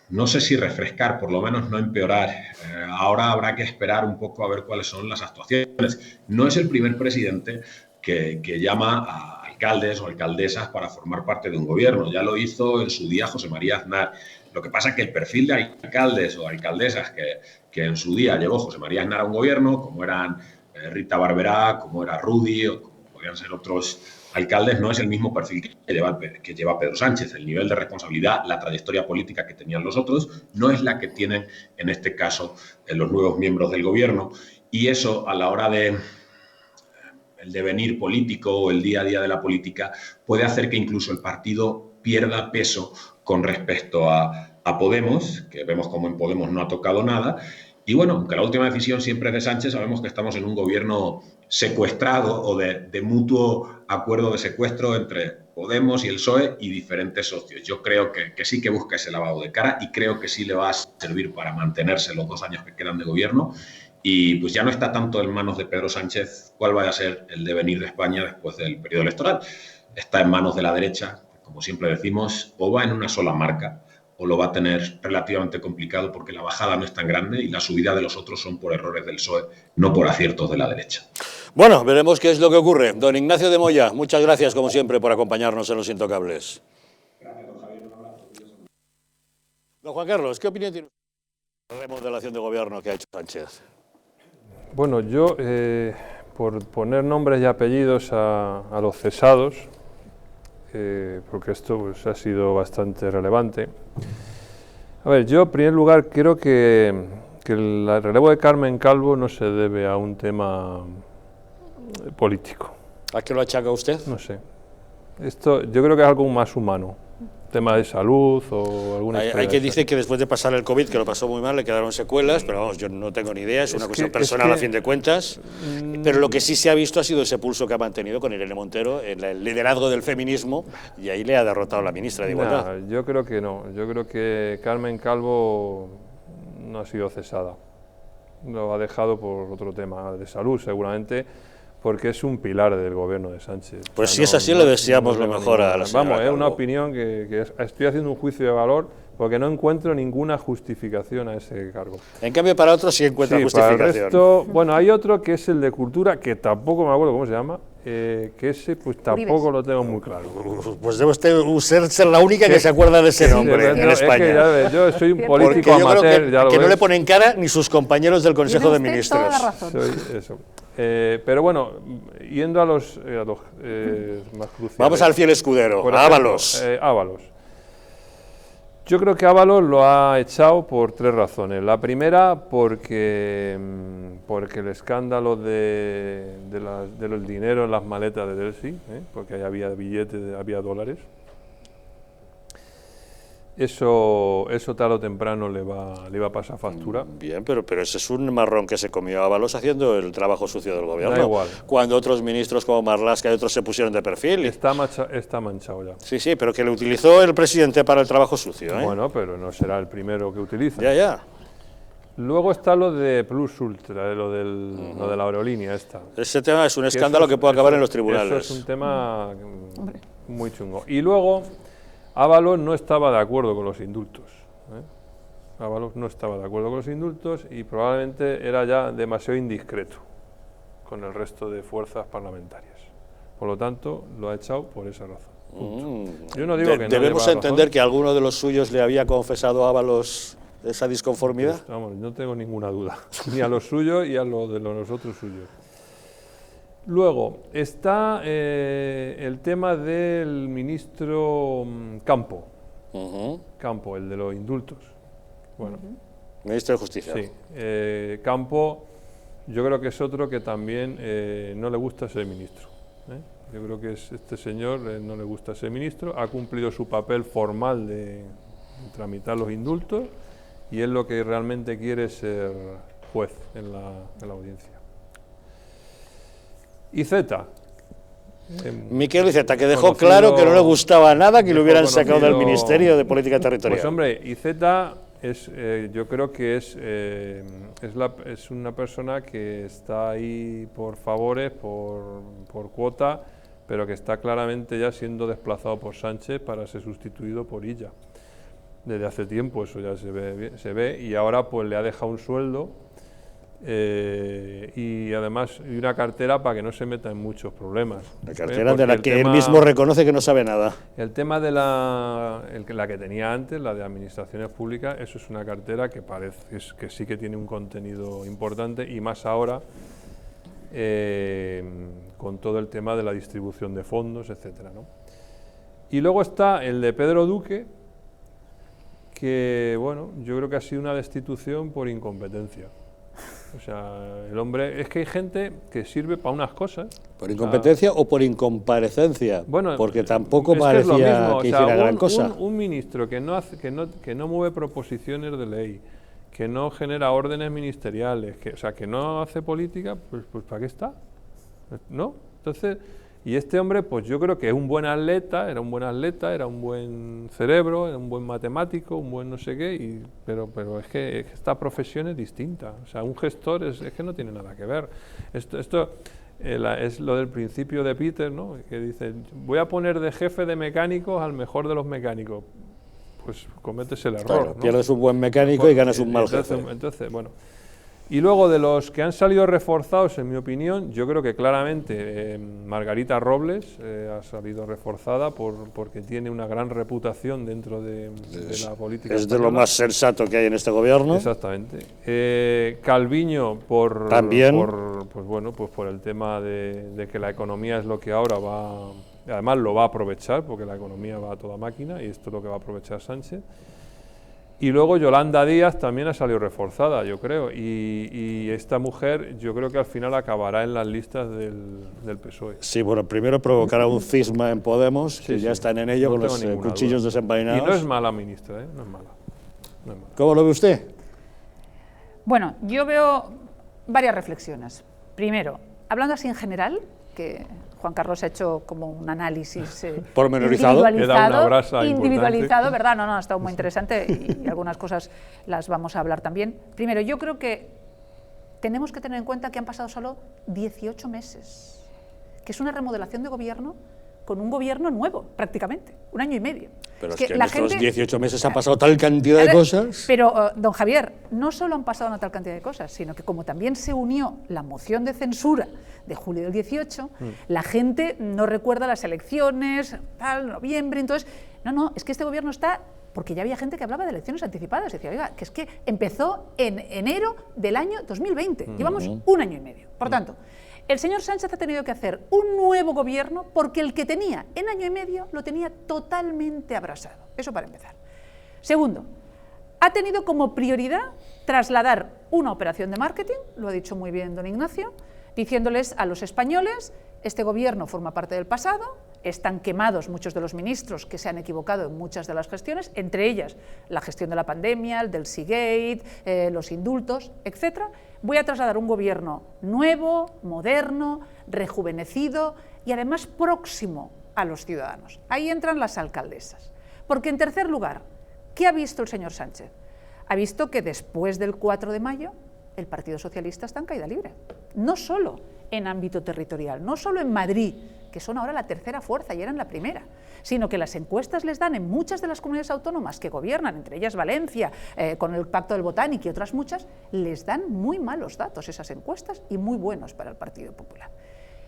No sé si refrescar, por lo menos no empeorar. Ahora habrá que esperar un poco a ver cuáles son las actuaciones. No es el primer presidente que llama a alcaldes o alcaldesas para formar parte de un gobierno. Ya lo hizo en su día José María Aznar. Lo que pasa es que el perfil de alcaldes o alcaldesas que en su día llevó José María Aznar a un gobierno, como eran Rita Barberá, como era Rudy o como podrían ser otros alcaldes, no es el mismo perfil que lleva Pedro Sánchez. El nivel de responsabilidad, la trayectoria política que tenían los otros, no es la que tienen en este caso los nuevos miembros del gobierno. Y eso, a la hora de el devenir político o el día a día de la política, puede hacer que incluso el partido pierda peso con respecto a Podemos, que vemos como en Podemos no ha tocado nada. Y bueno, aunque la última decisión siempre es de Sánchez, sabemos que estamos en un gobierno secuestrado o de mutuo acuerdo de secuestro entre Podemos y el PSOE y diferentes socios. Yo creo que sí que busca ese lavado de cara y creo que sí le va a servir para mantenerse los 2 años que quedan de gobierno. Y pues ya no está tanto en manos de Pedro Sánchez cuál vaya a ser el devenir de España después del periodo electoral. Está en manos de la derecha, como siempre decimos, o va en una sola marca o lo va a tener relativamente complicado porque la bajada no es tan grande y la subida de los otros son por errores del PSOE, no por aciertos de la derecha. Bueno, veremos qué es lo que ocurre. Don Ignacio de Moya, muchas gracias como siempre por acompañarnos en Los Intocables. Gracias, don Javier. Un abrazo. Don Juan Carlos, ¿qué opinión tiene usted de la remodelación de gobierno que ha hecho Sánchez? Bueno, yo, por poner nombres y apellidos a los cesados, porque esto pues, ha sido bastante relevante. A ver, yo en primer lugar creo que el relevo de Carmen Calvo no se debe a un tema político. ¿A qué lo achaca usted? No sé. Esto yo creo que es algo más humano. Tema de salud o alguna historia. Hay quien dice que después de pasar el COVID, que lo pasó muy mal, le quedaron secuelas, pero vamos, yo no tengo ni idea, es una cuestión personal a fin de cuentas. Pero lo que sí se ha visto ha sido ese pulso que ha mantenido con Irene Montero, el liderazgo del feminismo, y ahí le ha derrotado la ministra de Igualdad. Yo creo que no, yo creo que Carmen Calvo no ha sido cesada. Lo ha dejado por otro tema de salud, seguramente, porque es un pilar del gobierno de Sánchez. Pues si es así, le deseamos lo mejor a la señora Vamos, es Calvo. una opinión que estoy haciendo un juicio de valor porque no encuentro ninguna justificación a ese cargo. En cambio, para otros sí encuentra justificación. Para el resto, bueno, hay otro que es el de Cultura, que tampoco me acuerdo cómo se llama, que ese pues tampoco lo tengo muy claro. Pues debe usted ser la única que se acuerda de ese nombre en España. Es que ya ves, yo soy un político amateur, ya lo que no ves. le ponen cara ni sus compañeros del Consejo de Ministros. Toda la razón. Eso. Pero bueno, yendo a los más cruciales. Vamos al fiel escudero, a Ábalos. Ábalos. Yo creo que Ábalos lo ha echado por 3 razones. La primera, porque el escándalo del dinero en las maletas de Delcy, porque ahí había billetes, había dólares. Eso tarde o temprano le va a pasar factura. Bien, pero ese es un marrón que se comió Ábalos haciendo el trabajo sucio del gobierno. Da igual. Cuando otros ministros como Marlaska y otros se pusieron de perfil. Está manchado ya. Sí, pero que le utilizó el presidente para el trabajo sucio. Bueno, pero no será el primero que utiliza. Ya. Luego está lo de Plus Ultra, lo de la aerolínea esta. Ese tema es un escándalo que puede acabar en los tribunales. Eso es un tema muy chungo. Y luego, Ábalos no estaba de acuerdo con los indultos. Ábalos no estaba de acuerdo con los indultos y probablemente era ya demasiado indiscreto con el resto de fuerzas parlamentarias. Por lo tanto, lo ha echado por esa razón. Yo no digo que no. ¿Debemos entender que alguno de los suyos le había confesado a Ábalos esa disconformidad? Pues, vamos, no tengo ninguna duda, ni a los suyos y a los de los otros suyos. Luego está el tema del ministro Campo, Campo, el de los indultos. Bueno, ministro de Justicia. Sí, Campo, yo creo que es otro que también no le gusta ser ministro. Yo creo que este señor no le gusta ser ministro, ha cumplido su papel formal de tramitar los indultos y él lo que realmente quiere es ser juez en la audiencia. Iceta. Miquel Iceta, que dejó claro que no le gustaba nada que le hubieran sacado del Ministerio de Política Territorial. Pues hombre, Iceta yo creo que es una persona que está ahí por favores, por cuota, pero que está claramente ya siendo desplazado por Sánchez para ser sustituido por Illa. Desde hace tiempo eso ya se ve y ahora pues le ha dejado un sueldo y además una cartera para que no se meta en muchos problemas. La cartera de la que él mismo reconoce que no sabe nada. El tema de la que tenía antes, la de administraciones públicas, eso es una cartera que parece que sí que tiene un contenido importante y más ahora con todo el tema de la distribución de fondos, etcétera, ¿no? Y luego está el de Pedro Duque, que bueno, yo creo que ha sido una destitución por incompetencia. O sea, el hombre, es que hay gente que sirve para unas cosas. ¿Por incompetencia o por incomparecencia? Bueno, porque tampoco parecía que hiciera gran cosa. Un ministro que no mueve proposiciones de ley, que no genera órdenes ministeriales, que no hace política, pues ¿para qué está? ¿No? Entonces, y este hombre, pues yo creo que es un buen atleta, era un buen cerebro, era un buen matemático, un buen no sé qué, pero es que esta profesión es distinta. O sea, un gestor es que no tiene nada que ver. Esto es lo del principio de Peter, ¿no? Que dice, voy a poner de jefe de mecánicos al mejor de los mecánicos. Pues cometes el error. Claro, ¿no? Pierdes un buen mecánico y ganas un mal jefe. Entonces, bueno. Y luego de los que han salido reforzados, en mi opinión, yo creo que claramente Margarita Robles ha salido reforzada porque tiene una gran reputación dentro de la política. Es de lo más sensato que hay en este gobierno. Exactamente. Calviño también por el tema de que la economía es lo que ahora va, además lo va a aprovechar porque la economía va a toda máquina y esto es lo que va a aprovechar Sánchez. Y luego Yolanda Díaz también ha salido reforzada, yo creo, y esta mujer yo creo que al final acabará en las listas del PSOE. Sí, bueno, primero provocará un cisma en Podemos, que ya están en ello con los cuchillos desenvainados. Y no es mala ministra, no es mala. ¿Cómo lo ve usted? Bueno, yo veo varias reflexiones. Primero, hablando así en general, que Juan Carlos ha hecho como un análisis pormenorizado, individualizado, ¿verdad? No, ha estado muy interesante y algunas cosas las vamos a hablar también. Primero, yo creo que tenemos que tener en cuenta que han pasado solo 18 meses, que es una remodelación de gobierno con un gobierno nuevo, prácticamente, 1 año y medio. Pero es que en estos 18 meses ha pasado tal cantidad de cosas. Pero, don Javier, no solo han pasado una tal cantidad de cosas, sino que como también se unió la moción de censura de julio del 18, la gente no recuerda las elecciones, tal, noviembre, entonces... No, es que este gobierno está... Porque ya había gente que hablaba de elecciones anticipadas. Decía, oiga, que es que empezó en enero del año 2020. Llevamos un año y medio. Por tanto, el señor Sánchez ha tenido que hacer un nuevo gobierno porque el que tenía en año y medio lo tenía totalmente abrasado. Eso para empezar. Segundo, ha tenido como prioridad trasladar una operación de marketing, lo ha dicho muy bien don Ignacio, diciéndoles a los españoles, este gobierno forma parte del pasado, están quemados muchos de los ministros que se han equivocado en muchas de las gestiones, entre ellas la gestión de la pandemia, el del Seagate, los indultos, etc. Voy a trasladar un gobierno nuevo, moderno, rejuvenecido y además próximo a los ciudadanos. Ahí entran las alcaldesas. Porque en tercer lugar, ¿qué ha visto el señor Sánchez? Ha visto que después del 4 de mayo el Partido Socialista está en caída libre. No solo en ámbito territorial, no solo en Madrid, que son ahora la tercera fuerza y eran la primera, sino que las encuestas les dan en muchas de las comunidades autónomas que gobiernan, entre ellas Valencia, con el Pacto del Botánico y otras muchas, les dan muy malos datos esas encuestas y muy buenos para el Partido Popular.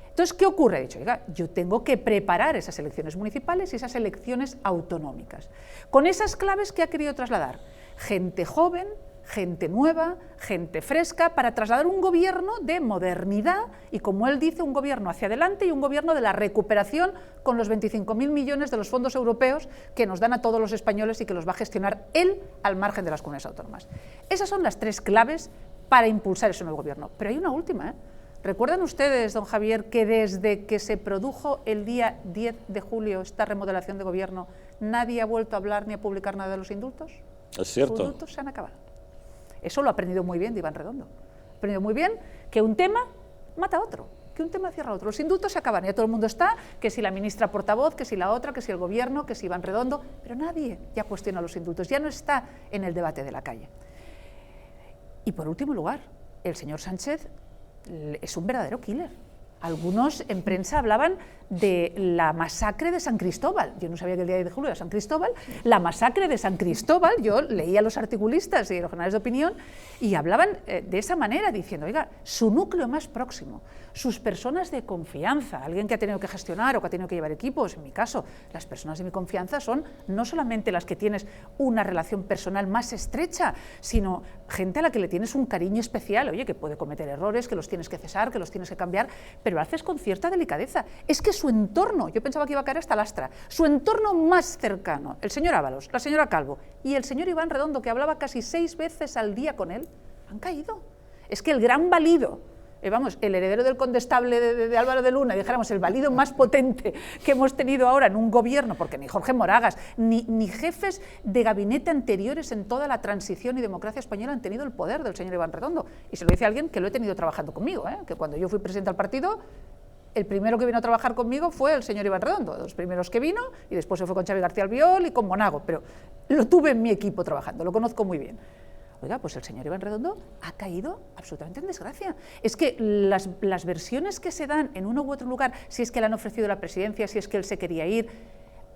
Entonces, ¿qué ocurre? He dicho, oiga, yo tengo que preparar esas elecciones municipales y esas elecciones autonómicas. Con esas claves que ha querido trasladar, gente joven, gente nueva, gente fresca, para trasladar un gobierno de modernidad y, como él dice, un gobierno hacia adelante y un gobierno de la recuperación con los 25.000 millones de los fondos europeos que nos dan a todos los españoles y que los va a gestionar él al margen de las comunidades autónomas. Esas son las tres claves para impulsar ese nuevo gobierno. Pero hay una última, ¿eh? ¿Recuerdan ustedes, don Javier, que desde que se produjo el día 10 de julio esta remodelación de gobierno, nadie ha vuelto a hablar ni a publicar nada de los indultos? Es cierto. Los indultos se han acabado. Eso lo ha aprendido muy bien de Iván Redondo. Ha aprendido muy bien que un tema mata a otro, que un tema cierra a otro. Los indultos se acaban, ya todo el mundo está, que si la ministra portavoz, que si la otra, que si el gobierno, que si Iván Redondo, pero nadie ya cuestiona los indultos, ya no está en el debate de la calle. Y por último lugar, el señor Sánchez es un verdadero killer. Algunos en prensa hablaban de la masacre de San Cristóbal. Yo no sabía que el día 10 de julio era San Cristóbal. La masacre de San Cristóbal, yo leía a los articulistas y los jornales de opinión y hablaban de esa manera, diciendo, oiga, su núcleo más próximo, sus personas de confianza, alguien que ha tenido que gestionar o que ha tenido que llevar equipos, en mi caso, las personas de mi confianza son no solamente las que tienes una relación personal más estrecha, sino gente a la que le tienes un cariño especial, oye, que puede cometer errores, que los tienes que cesar, que los tienes que cambiar, pero lo haces con cierta delicadeza. Es que su entorno, yo pensaba que iba a caer hasta lastra, su entorno más cercano, el señor Ábalos, la señora Calvo y el señor Iván Redondo, que hablaba casi 6 veces al día con él, han caído. Es que el gran valido, vamos, el heredero del condestable de Álvaro de Luna, dijéramos, el valido más potente que hemos tenido ahora en un gobierno, porque ni Jorge Moragas, ni jefes de gabinete anteriores en toda la transición y democracia española han tenido el poder del señor Iván Redondo. Y se lo dice alguien que lo he tenido trabajando conmigo, que cuando yo fui presidente del partido, el primero que vino a trabajar conmigo fue el señor Iván Redondo, de los primeros que vino, y después se fue con Xavi García Albiol y con Monago, pero lo tuve en mi equipo trabajando, lo conozco muy bien. Oiga, pues el señor Iván Redondo ha caído absolutamente en desgracia. Es que las versiones que se dan en uno u otro lugar, si es que le han ofrecido la presidencia, si es que él se quería ir,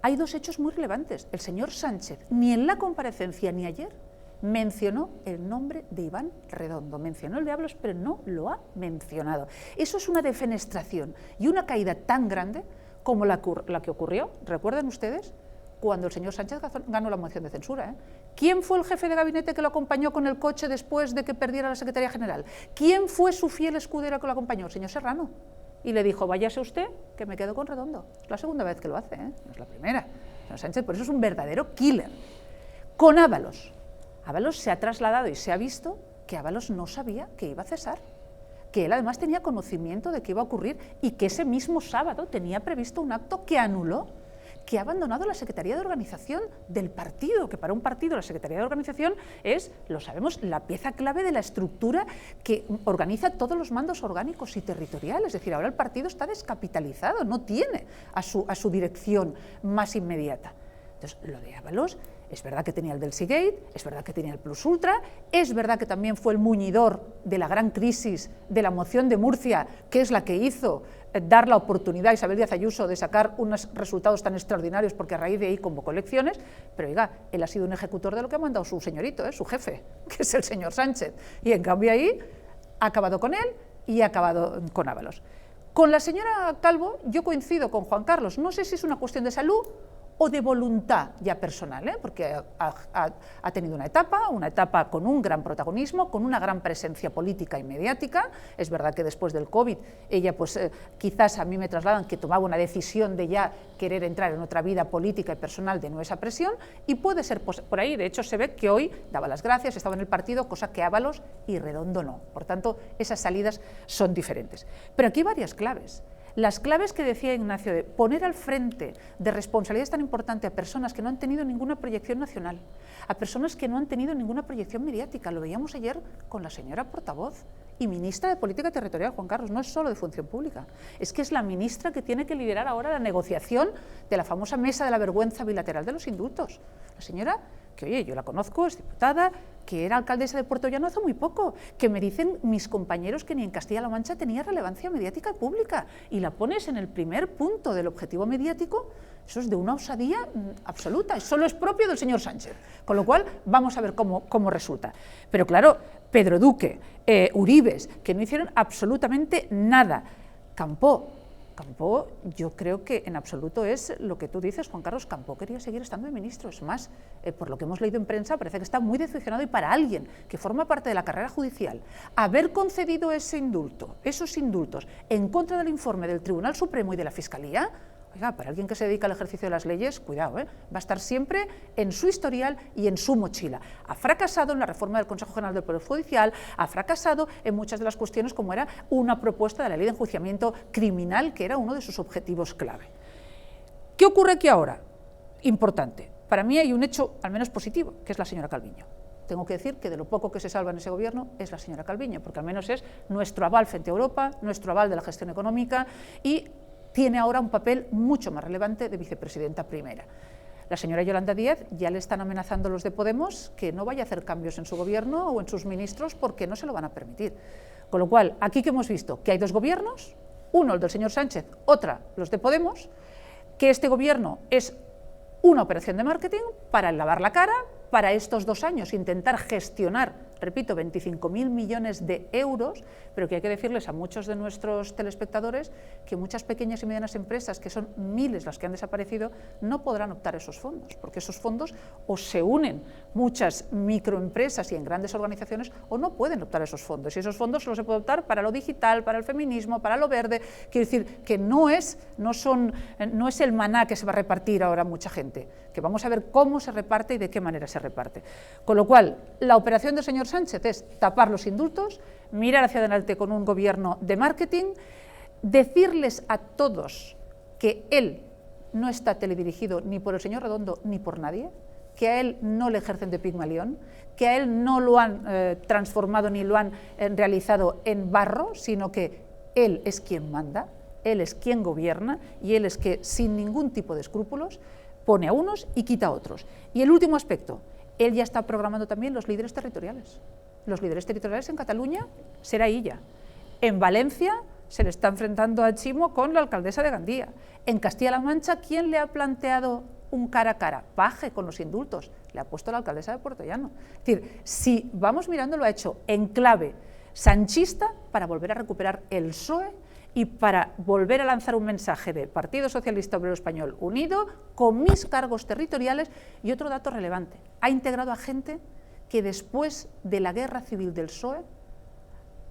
hay dos hechos muy relevantes. El señor Sánchez, ni en la comparecencia ni ayer, mencionó el nombre de Iván Redondo. Mencionó el de Ábalos, pero no lo ha mencionado. Eso es una defenestración y una caída tan grande como la que ocurrió, ¿recuerdan ustedes?, cuando el señor Sánchez ganó la moción de censura. ¿Quién fue el jefe de gabinete que lo acompañó con el coche después de que perdiera la Secretaría General? ¿Quién fue su fiel escudero que lo acompañó? El señor Serrano. Y le dijo, váyase usted, que me quedo con Redondo. Es la segunda vez que lo hace, no es la primera. El señor Sánchez, por eso es un verdadero killer. Con Ábalos. Ábalos se ha trasladado y se ha visto que Ábalos no sabía que iba a cesar, que él además tenía conocimiento de que iba a ocurrir y que ese mismo sábado tenía previsto un acto que anuló, que ha abandonado la Secretaría de Organización del partido, que para un partido la Secretaría de Organización es, lo sabemos, la pieza clave de la estructura que organiza todos los mandos orgánicos y territoriales. Es decir, ahora el partido está descapitalizado, no tiene a su dirección más inmediata. Entonces, lo de Ábalos Es verdad que tenía el del Seagate, es verdad que tenía el Plus Ultra, es verdad que también fue el muñidor de la gran crisis de la moción de Murcia, que es la que hizo dar la oportunidad a Isabel Díaz Ayuso de sacar unos resultados tan extraordinarios, porque a raíz de ahí convocó elecciones, pero oiga, él ha sido un ejecutor de lo que ha mandado su señorito, su jefe, que es el señor Sánchez, y en cambio ahí ha acabado con él y ha acabado con Ábalos. Con la señora Calvo yo coincido con Juan Carlos, no sé si es una cuestión de salud o de voluntad ya personal, porque ha tenido una etapa con un gran protagonismo, con una gran presencia política y mediática. Es verdad que después del COVID ella, pues quizás a mí me trasladan que tomaba una decisión de ya querer entrar en otra vida política y personal de no esa presión, y puede ser por ahí. De hecho se ve que hoy daba las gracias, estaba en el partido, cosa que Ábalos y Redondo no. Por tanto, esas salidas son diferentes. Pero aquí hay varias claves. Las claves que decía Ignacio de poner al frente de responsabilidades tan importantes a personas que no han tenido ninguna proyección nacional, a personas que no han tenido ninguna proyección mediática. Lo veíamos ayer con la señora portavoz y ministra de Política Territorial, Juan Carlos, no es solo de Función Pública, es que es la ministra que tiene que liderar ahora la negociación de la famosa mesa de la vergüenza bilateral de los indultos. La señora, que oye, yo la conozco, es diputada, que era alcaldesa de Puerto Llano hace muy poco, que me dicen mis compañeros que ni en Castilla-La Mancha tenía relevancia mediática y pública, y la pones en el primer punto del objetivo mediático. Eso es de una osadía absoluta, solo es propio del señor Sánchez, con lo cual vamos a ver cómo resulta. Pero claro, Pedro Duque, Uribes, que no hicieron absolutamente nada. Campó, yo creo que en absoluto es lo que tú dices, Juan Carlos. Campó quería seguir estando de ministro, es más, por lo que hemos leído en prensa, parece que está muy decepcionado, y para alguien que forma parte de la carrera judicial, haber concedido esos indultos en contra del informe del Tribunal Supremo y de la Fiscalía, oiga, para alguien que se dedica al ejercicio de las leyes, cuidado, va a estar siempre en su historial y en su mochila. Ha fracasado en la reforma del Consejo General del Poder Judicial, ha fracasado en muchas de las cuestiones, como era una propuesta de la ley de enjuiciamiento criminal, que era uno de sus objetivos clave. ¿Qué ocurre aquí ahora? Importante. Para mí hay un hecho al menos positivo, que es la señora Calviño. Tengo que decir que de lo poco que se salva en ese gobierno es la señora Calviño, porque al menos es nuestro aval frente a Europa, nuestro aval de la gestión económica, y tiene ahora un papel mucho más relevante de vicepresidenta primera. La señora Yolanda Díaz ya le están amenazando los de Podemos que no vaya a hacer cambios en su gobierno o en sus ministros, porque no se lo van a permitir. Con lo cual, aquí que hemos visto que hay dos gobiernos, uno el del señor Sánchez, otra los de Podemos, que este gobierno es una operación de marketing para lavar la cara, para estos 2 años intentar gestionar, repito, 25.000 millones de euros, pero que hay que decirles a muchos de nuestros telespectadores que muchas pequeñas y medianas empresas, que son miles las que han desaparecido, no podrán optar a esos fondos, porque esos fondos o se unen muchas microempresas y en grandes organizaciones, o no pueden optar a esos fondos, y esos fondos solo se pueden optar para lo digital, para el feminismo, para lo verde. Quiero decir que no es el maná que se va a repartir ahora a mucha gente, que vamos a ver cómo se reparte y de qué manera se reparte. Con lo cual, la operación del señor Sánchez es tapar los indultos, mirar hacia adelante con un gobierno de marketing, decirles a todos que él no está teledirigido ni por el señor Redondo ni por nadie, que a él no le ejercen de Pigmalión, que a él no lo han transformado ni lo han realizado en barro, sino que él es quien manda, él es quien gobierna, y él es que sin ningún tipo de escrúpulos pone a unos y quita a otros. Y el último aspecto, él ya está programando también los líderes territoriales. Los líderes territoriales en Cataluña será Illa. En Valencia se le está enfrentando a Chimo con la alcaldesa de Gandía. En Castilla-La Mancha, ¿quién le ha planteado un cara a cara? Paje, con los indultos. Le ha puesto la alcaldesa de Puerto Llano. Es decir, si vamos mirando, lo ha hecho en clave sanchista para volver a recuperar el PSOE y para volver a lanzar un mensaje de Partido Socialista Obrero Español unido, con mis cargos territoriales. Y otro dato relevante, ha integrado a gente que después de la guerra civil del PSOE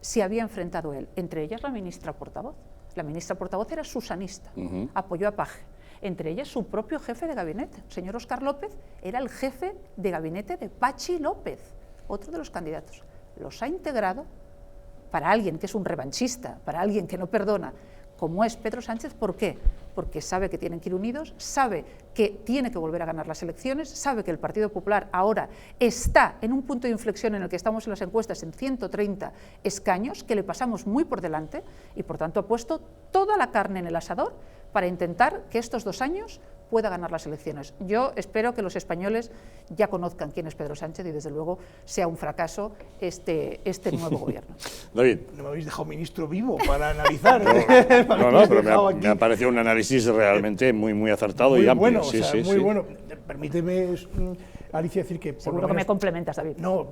se había enfrentado él, entre ellas la ministra portavoz. La ministra portavoz era susanista, apoyó a Paje, entre ellas su propio jefe de gabinete, el señor Óscar López, era el jefe de gabinete de Pachi López, otro de los candidatos. Los ha integrado para alguien que es un revanchista, para alguien que no perdona, como es Pedro Sánchez. ¿Por qué? Porque sabe que tienen que ir unidos, sabe que tiene que volver a ganar las elecciones, sabe que el Partido Popular ahora está en un punto de inflexión en el que estamos en las encuestas en 130 escaños, que le pasamos muy por delante, y por tanto ha puesto toda la carne en el asador para intentar que estos 2 años pueda ganar las elecciones. Yo espero que los españoles ya conozcan quién es Pedro Sánchez y desde luego sea un fracaso este nuevo gobierno. David. No me habéis dejado ministro vivo para analizar. No, pero me ha parecido un análisis realmente muy acertado y amplio. Bueno, sí, muy bueno. Permíteme, Alicia, decir que... Seguro que me complementas, David. No,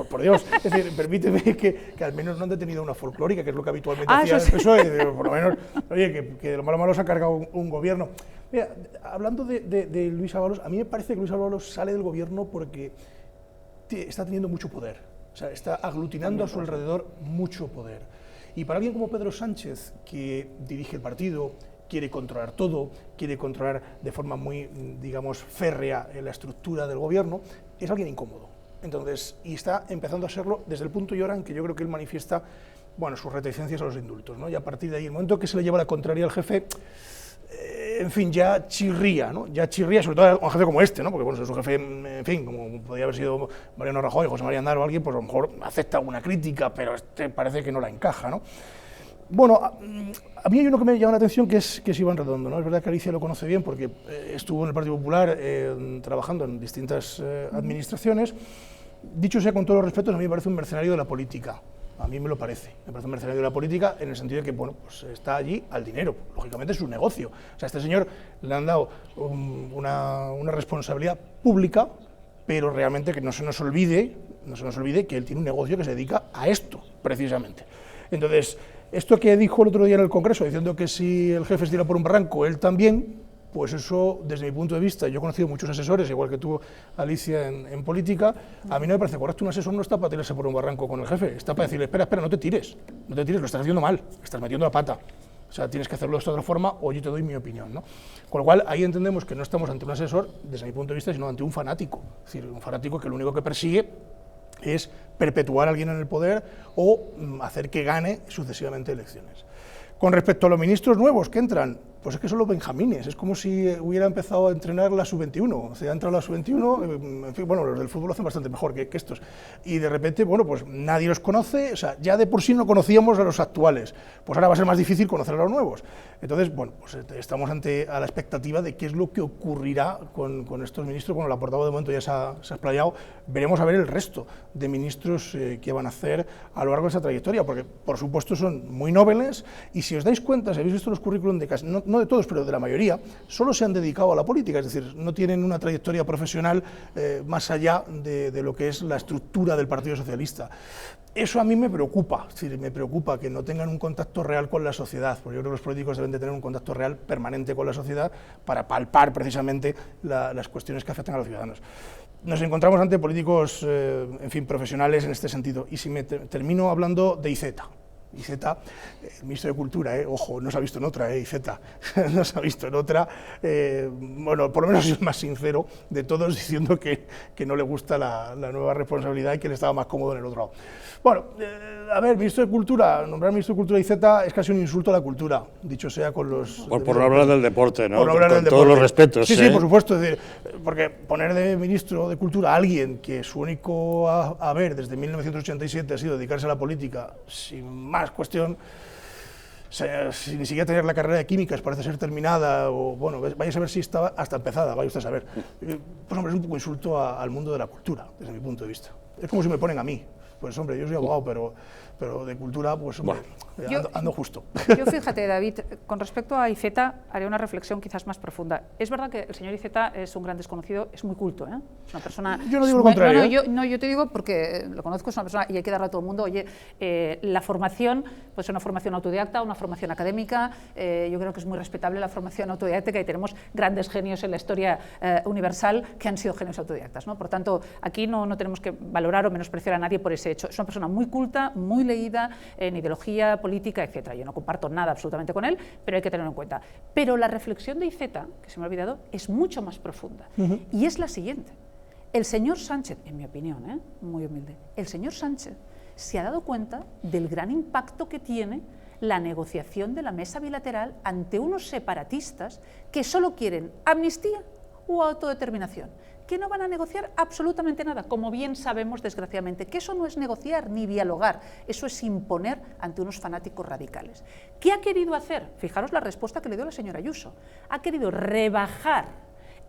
por Dios. Es decir, permíteme que al menos no han detenido una folclórica, que es lo que habitualmente hacía el PSOE. Por lo menos, oye, que de lo malo se ha cargado un gobierno. Mira, hablando de Luis Ábalos, a mí me parece que Luis Ábalos sale del gobierno porque está teniendo mucho poder. O sea, está aglutinando a su alrededor mucho poder. Y para alguien como Pedro Sánchez, que dirige el partido, quiere controlar todo, quiere controlar de forma muy, digamos, férrea la estructura del gobierno, es alguien incómodo. Entonces, y está empezando a serlo desde el punto y hora en que yo creo que él manifiesta, bueno, sus reticencias a los indultos, ¿no? Y a partir de ahí, el momento que se le lleva la contraria al jefe, en fin, ya chirría, ¿no? Ya chirría, sobre todo a un jefe como este, ¿no? Porque, bueno, su jefe, en fin, como podría haber sido Mariano Rajoy, José María Aznar o alguien, pues a lo mejor acepta alguna crítica, pero este parece que no la encaja, ¿no? Bueno, a mí hay uno que me llama la atención, que es Iván Redondo, ¿no? Es verdad que Alicia lo conoce bien porque estuvo en el Partido Popular trabajando en distintas administraciones. Dicho sea con todos los respetos, a mí me parece un mercenario de la política. A mí me lo parece. Me parece un mercenario de la política en el sentido de que, bueno, pues está allí al dinero. Lógicamente es su negocio. O sea, a este señor le han dado una responsabilidad pública, pero realmente que no se nos olvide que él tiene un negocio que se dedica a esto, precisamente. Entonces, esto que dijo el otro día en el Congreso, diciendo que si el jefe se tira por un barranco, él también, pues eso, desde mi punto de vista, yo he conocido muchos asesores, igual que tú, Alicia, en política, a mí no me parece correcto. Un asesor no está para tirarse por un barranco con el jefe, está para decirle, espera, no te tires, lo estás haciendo mal, estás metiendo la pata. O sea, tienes que hacerlo de esta otra forma o yo te doy mi opinión, ¿no? Con lo cual, ahí entendemos que no estamos ante un asesor, desde mi punto de vista, sino ante un fanático. Es decir, un fanático que lo único que persigue es perpetuar a alguien en el poder o hacer que gane sucesivamente elecciones. Con respecto a los ministros nuevos que entran, pues es que son los benjamines, es como si hubiera empezado a entrenar la sub-21, o sea, ha entrado la sub-21, en fin, bueno, los del fútbol lo hacen bastante mejor que estos, y de repente, bueno, pues nadie los conoce, o sea, ya de por sí no conocíamos a los actuales, pues ahora va a ser más difícil conocer a los nuevos. Entonces, bueno, pues estamos a la expectativa de qué es lo que ocurrirá con estos ministros. Bueno, la portavoz de momento ya se ha explayado, veremos a ver el resto de ministros que van a hacer a lo largo de esa trayectoria, porque por supuesto son muy nobles, y si os dais cuenta, si habéis visto los currículum de casi, no de todos, pero de la mayoría, solo se han dedicado a la política, es decir, no tienen una trayectoria profesional más allá de lo que es la estructura del Partido Socialista. Eso a mí me preocupa, es decir, me preocupa que no tengan un contacto real con la sociedad, porque yo creo que los políticos deben de tener un contacto real permanente con la sociedad para palpar precisamente las cuestiones que afectan a los ciudadanos. Nos encontramos ante políticos, en fin, profesionales en este sentido, y si me termino hablando de IZ, el ministro de Cultura, ojo, no se ha visto en otra, IZ, no se ha visto en otra, bueno, por lo menos es el más sincero de todos, diciendo que no le gusta la nueva responsabilidad y que le estaba más cómodo en el otro lado. Bueno, a ver, ministro de Cultura, nombrar ministro de Cultura IZ es casi un insulto a la cultura, dicho sea con los... Por no hablar del deporte, ¿no? Por hablar con del todos deporte. los respetos. Sí, por supuesto, es decir, porque poner de ministro de Cultura a alguien que su único haber desde 1987 ha sido dedicarse a la política, sin más cuestión, sin ni siquiera tener la carrera de químicas, parece ser terminada, o bueno, vaya a saber si estaba hasta empezada, vaya usted a saber. Pues hombre, es un poco insulto al mundo de la cultura, desde mi punto de vista. Es como si me ponen a mí. Pues hombre, yo soy abogado, pero de cultura, pues hombre, ando justo. Yo fíjate, David, con respecto a IZ, haré una reflexión quizás más profunda. Es verdad que el señor IZ es un gran desconocido, es muy culto, ¿eh? Es una persona... Yo no digo lo contrario. Yo te digo porque lo conozco, es una persona y hay que darle a todo el mundo. Oye, la formación, pues es una formación autodidacta, una formación académica, yo creo que es muy respetable la formación autodidacta y tenemos grandes genios en la historia universal que han sido genios autodidactas, ¿no? Por tanto, aquí no tenemos que valorar o menospreciar a nadie por ese hecho. Es una persona muy culta, muy leída en ideología, política, etc. Yo no comparto nada absolutamente con él, pero hay que tenerlo en cuenta. Pero la reflexión de IZ, que se me ha olvidado, es mucho más profunda. Y es la siguiente. El señor Sánchez, en mi opinión, muy humilde, el señor Sánchez se ha dado cuenta del gran impacto que tiene la negociación de la mesa bilateral ante unos separatistas que solo quieren amnistía o autodeterminación, que no van a negociar absolutamente nada, como bien sabemos, desgraciadamente, que eso no es negociar ni dialogar, eso es imponer ante unos fanáticos radicales. ¿Qué ha querido hacer? Fijaros la respuesta que le dio la señora Ayuso. Ha querido rebajar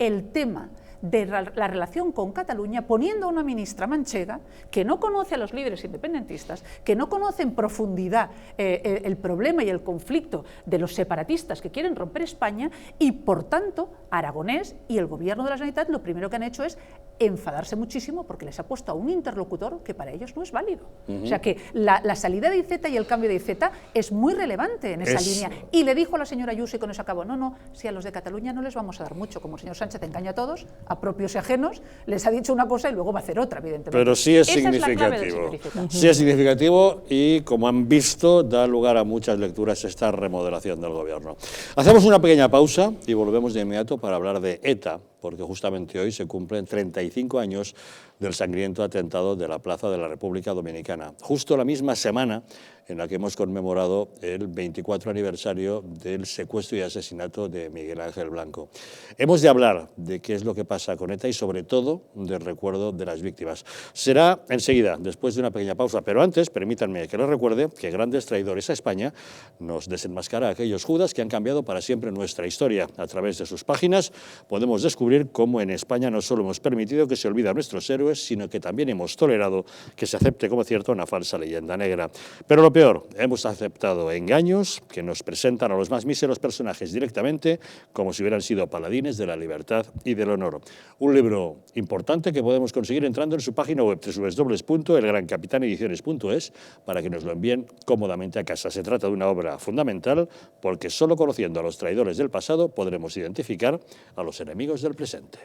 el tema de la relación con Cataluña, poniendo a una ministra manchega que no conoce a los líderes independentistas, que no conoce en profundidad el problema y el conflicto de los separatistas que quieren romper España, y por tanto Aragonès y el gobierno de la Generalitat lo primero que han hecho es enfadarse muchísimo porque les ha puesto a un interlocutor que para ellos no es válido. O sea que la salida de Iceta y el cambio de Iceta es muy relevante en esa línea. Y le dijo a la señora Ayuso, y con eso acabó, no, si a los de Cataluña no les vamos a dar mucho, como el señor Sánchez engaña a todos, a propios y ajenos, les ha dicho una cosa y luego va a hacer otra, evidentemente. Pero sí es Esa significativo. Es la clave del señor Iceta. Sí es significativo y, como han visto, da lugar a muchas lecturas esta remodelación del gobierno. Hacemos una pequeña pausa y volvemos de inmediato para hablar de ETA, porque justamente hoy se cumplen 35 años del sangriento atentado de la Plaza de la República Dominicana, justo la misma semana en la que hemos conmemorado el 24 aniversario del secuestro y asesinato de Miguel Ángel Blanco. Hemos de hablar de qué es lo que pasa con ETA y, sobre todo, del recuerdo de las víctimas. Será enseguida, después de una pequeña pausa, pero antes, permítanme que les recuerde que Grandes Traidores a España nos desenmascara a aquellos judas que han cambiado para siempre nuestra historia. A través de sus páginas podemos descubrir cómo en España no solo hemos permitido que se olviden nuestros héroes, sino que también hemos tolerado que se acepte como cierta una falsa leyenda negra. Pero lo peor, hemos aceptado engaños que nos presentan a los más míseros personajes directamente como si hubieran sido paladines de la libertad y del honor. Un libro importante que podemos conseguir entrando en su página web www.elgrancapitanediciones.es para que nos lo envíen cómodamente a casa. Se trata de una obra fundamental porque solo conociendo a los traidores del pasado podremos identificar a los enemigos del presente.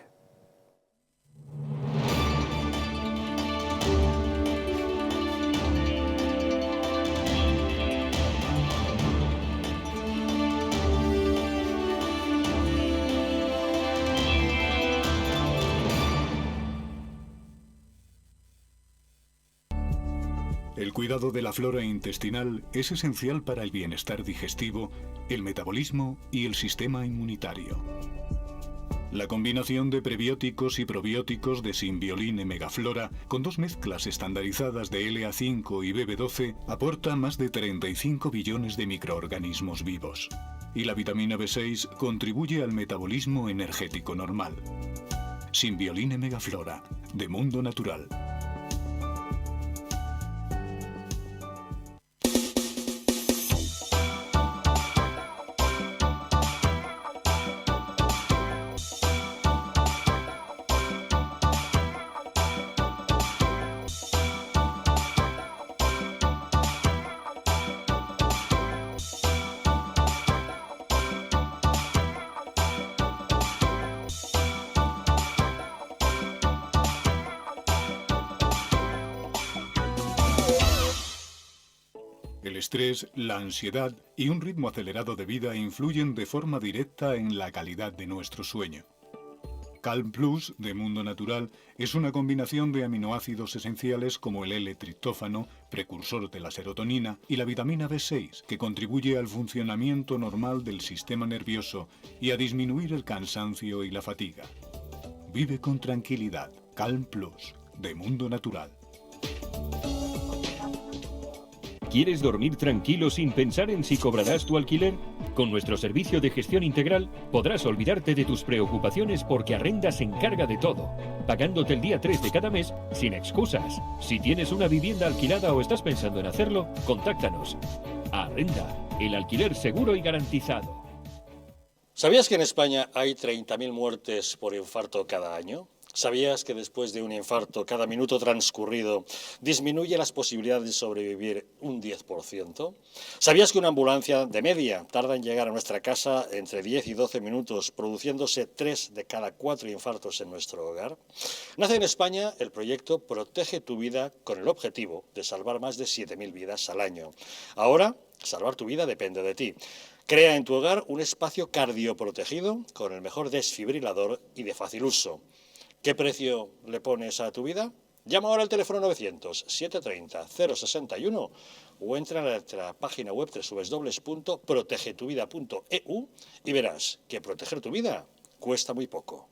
El cuidado de la flora intestinal es esencial para el bienestar digestivo, el metabolismo y el sistema inmunitario. La combinación de prebióticos y probióticos de Symbioline Megaflora con 2 mezclas estandarizadas de LA5 y BB12 aporta más de 35 billones de microorganismos vivos. Y la vitamina B6 contribuye al metabolismo energético normal. Symbioline Megaflora, de Mundo Natural. El estrés, la ansiedad y un ritmo acelerado de vida influyen de forma directa en la calidad de nuestro sueño. Calm Plus, de Mundo Natural, es una combinación de aminoácidos esenciales como el L-triptófano, precursor de la serotonina, y la vitamina B6, que contribuye al funcionamiento normal del sistema nervioso y a disminuir el cansancio y la fatiga. Vive con tranquilidad. Calm Plus, de Mundo Natural. ¿Quieres dormir tranquilo sin pensar en si cobrarás tu alquiler? Con nuestro servicio de gestión integral podrás olvidarte de tus preocupaciones porque Arrenda se encarga de todo, pagándote el día 3 de cada mes sin excusas. Si tienes una vivienda alquilada o estás pensando en hacerlo, contáctanos. Arrenda, el alquiler seguro y garantizado. ¿Sabías que en España hay 30.000 muertes por infarto cada año? ¿Sabías que después de un infarto, cada minuto transcurrido disminuye las posibilidades de sobrevivir un 10%? ¿Sabías que una ambulancia de media tarda en llegar a nuestra casa entre 10 y 12 minutos, produciéndose 3 de cada 4 infartos en nuestro hogar? Nace en España el proyecto Protege tu Vida con el objetivo de salvar más de 7.000 vidas al año. Ahora, salvar tu vida depende de ti. Crea en tu hogar un espacio cardioprotegido con el mejor desfibrilador y de fácil uso. ¿Qué precio le pones a tu vida? Llama ahora al teléfono 900-730-061 o entra en nuestra página web www.protegetuvida.eu y verás que proteger tu vida cuesta muy poco.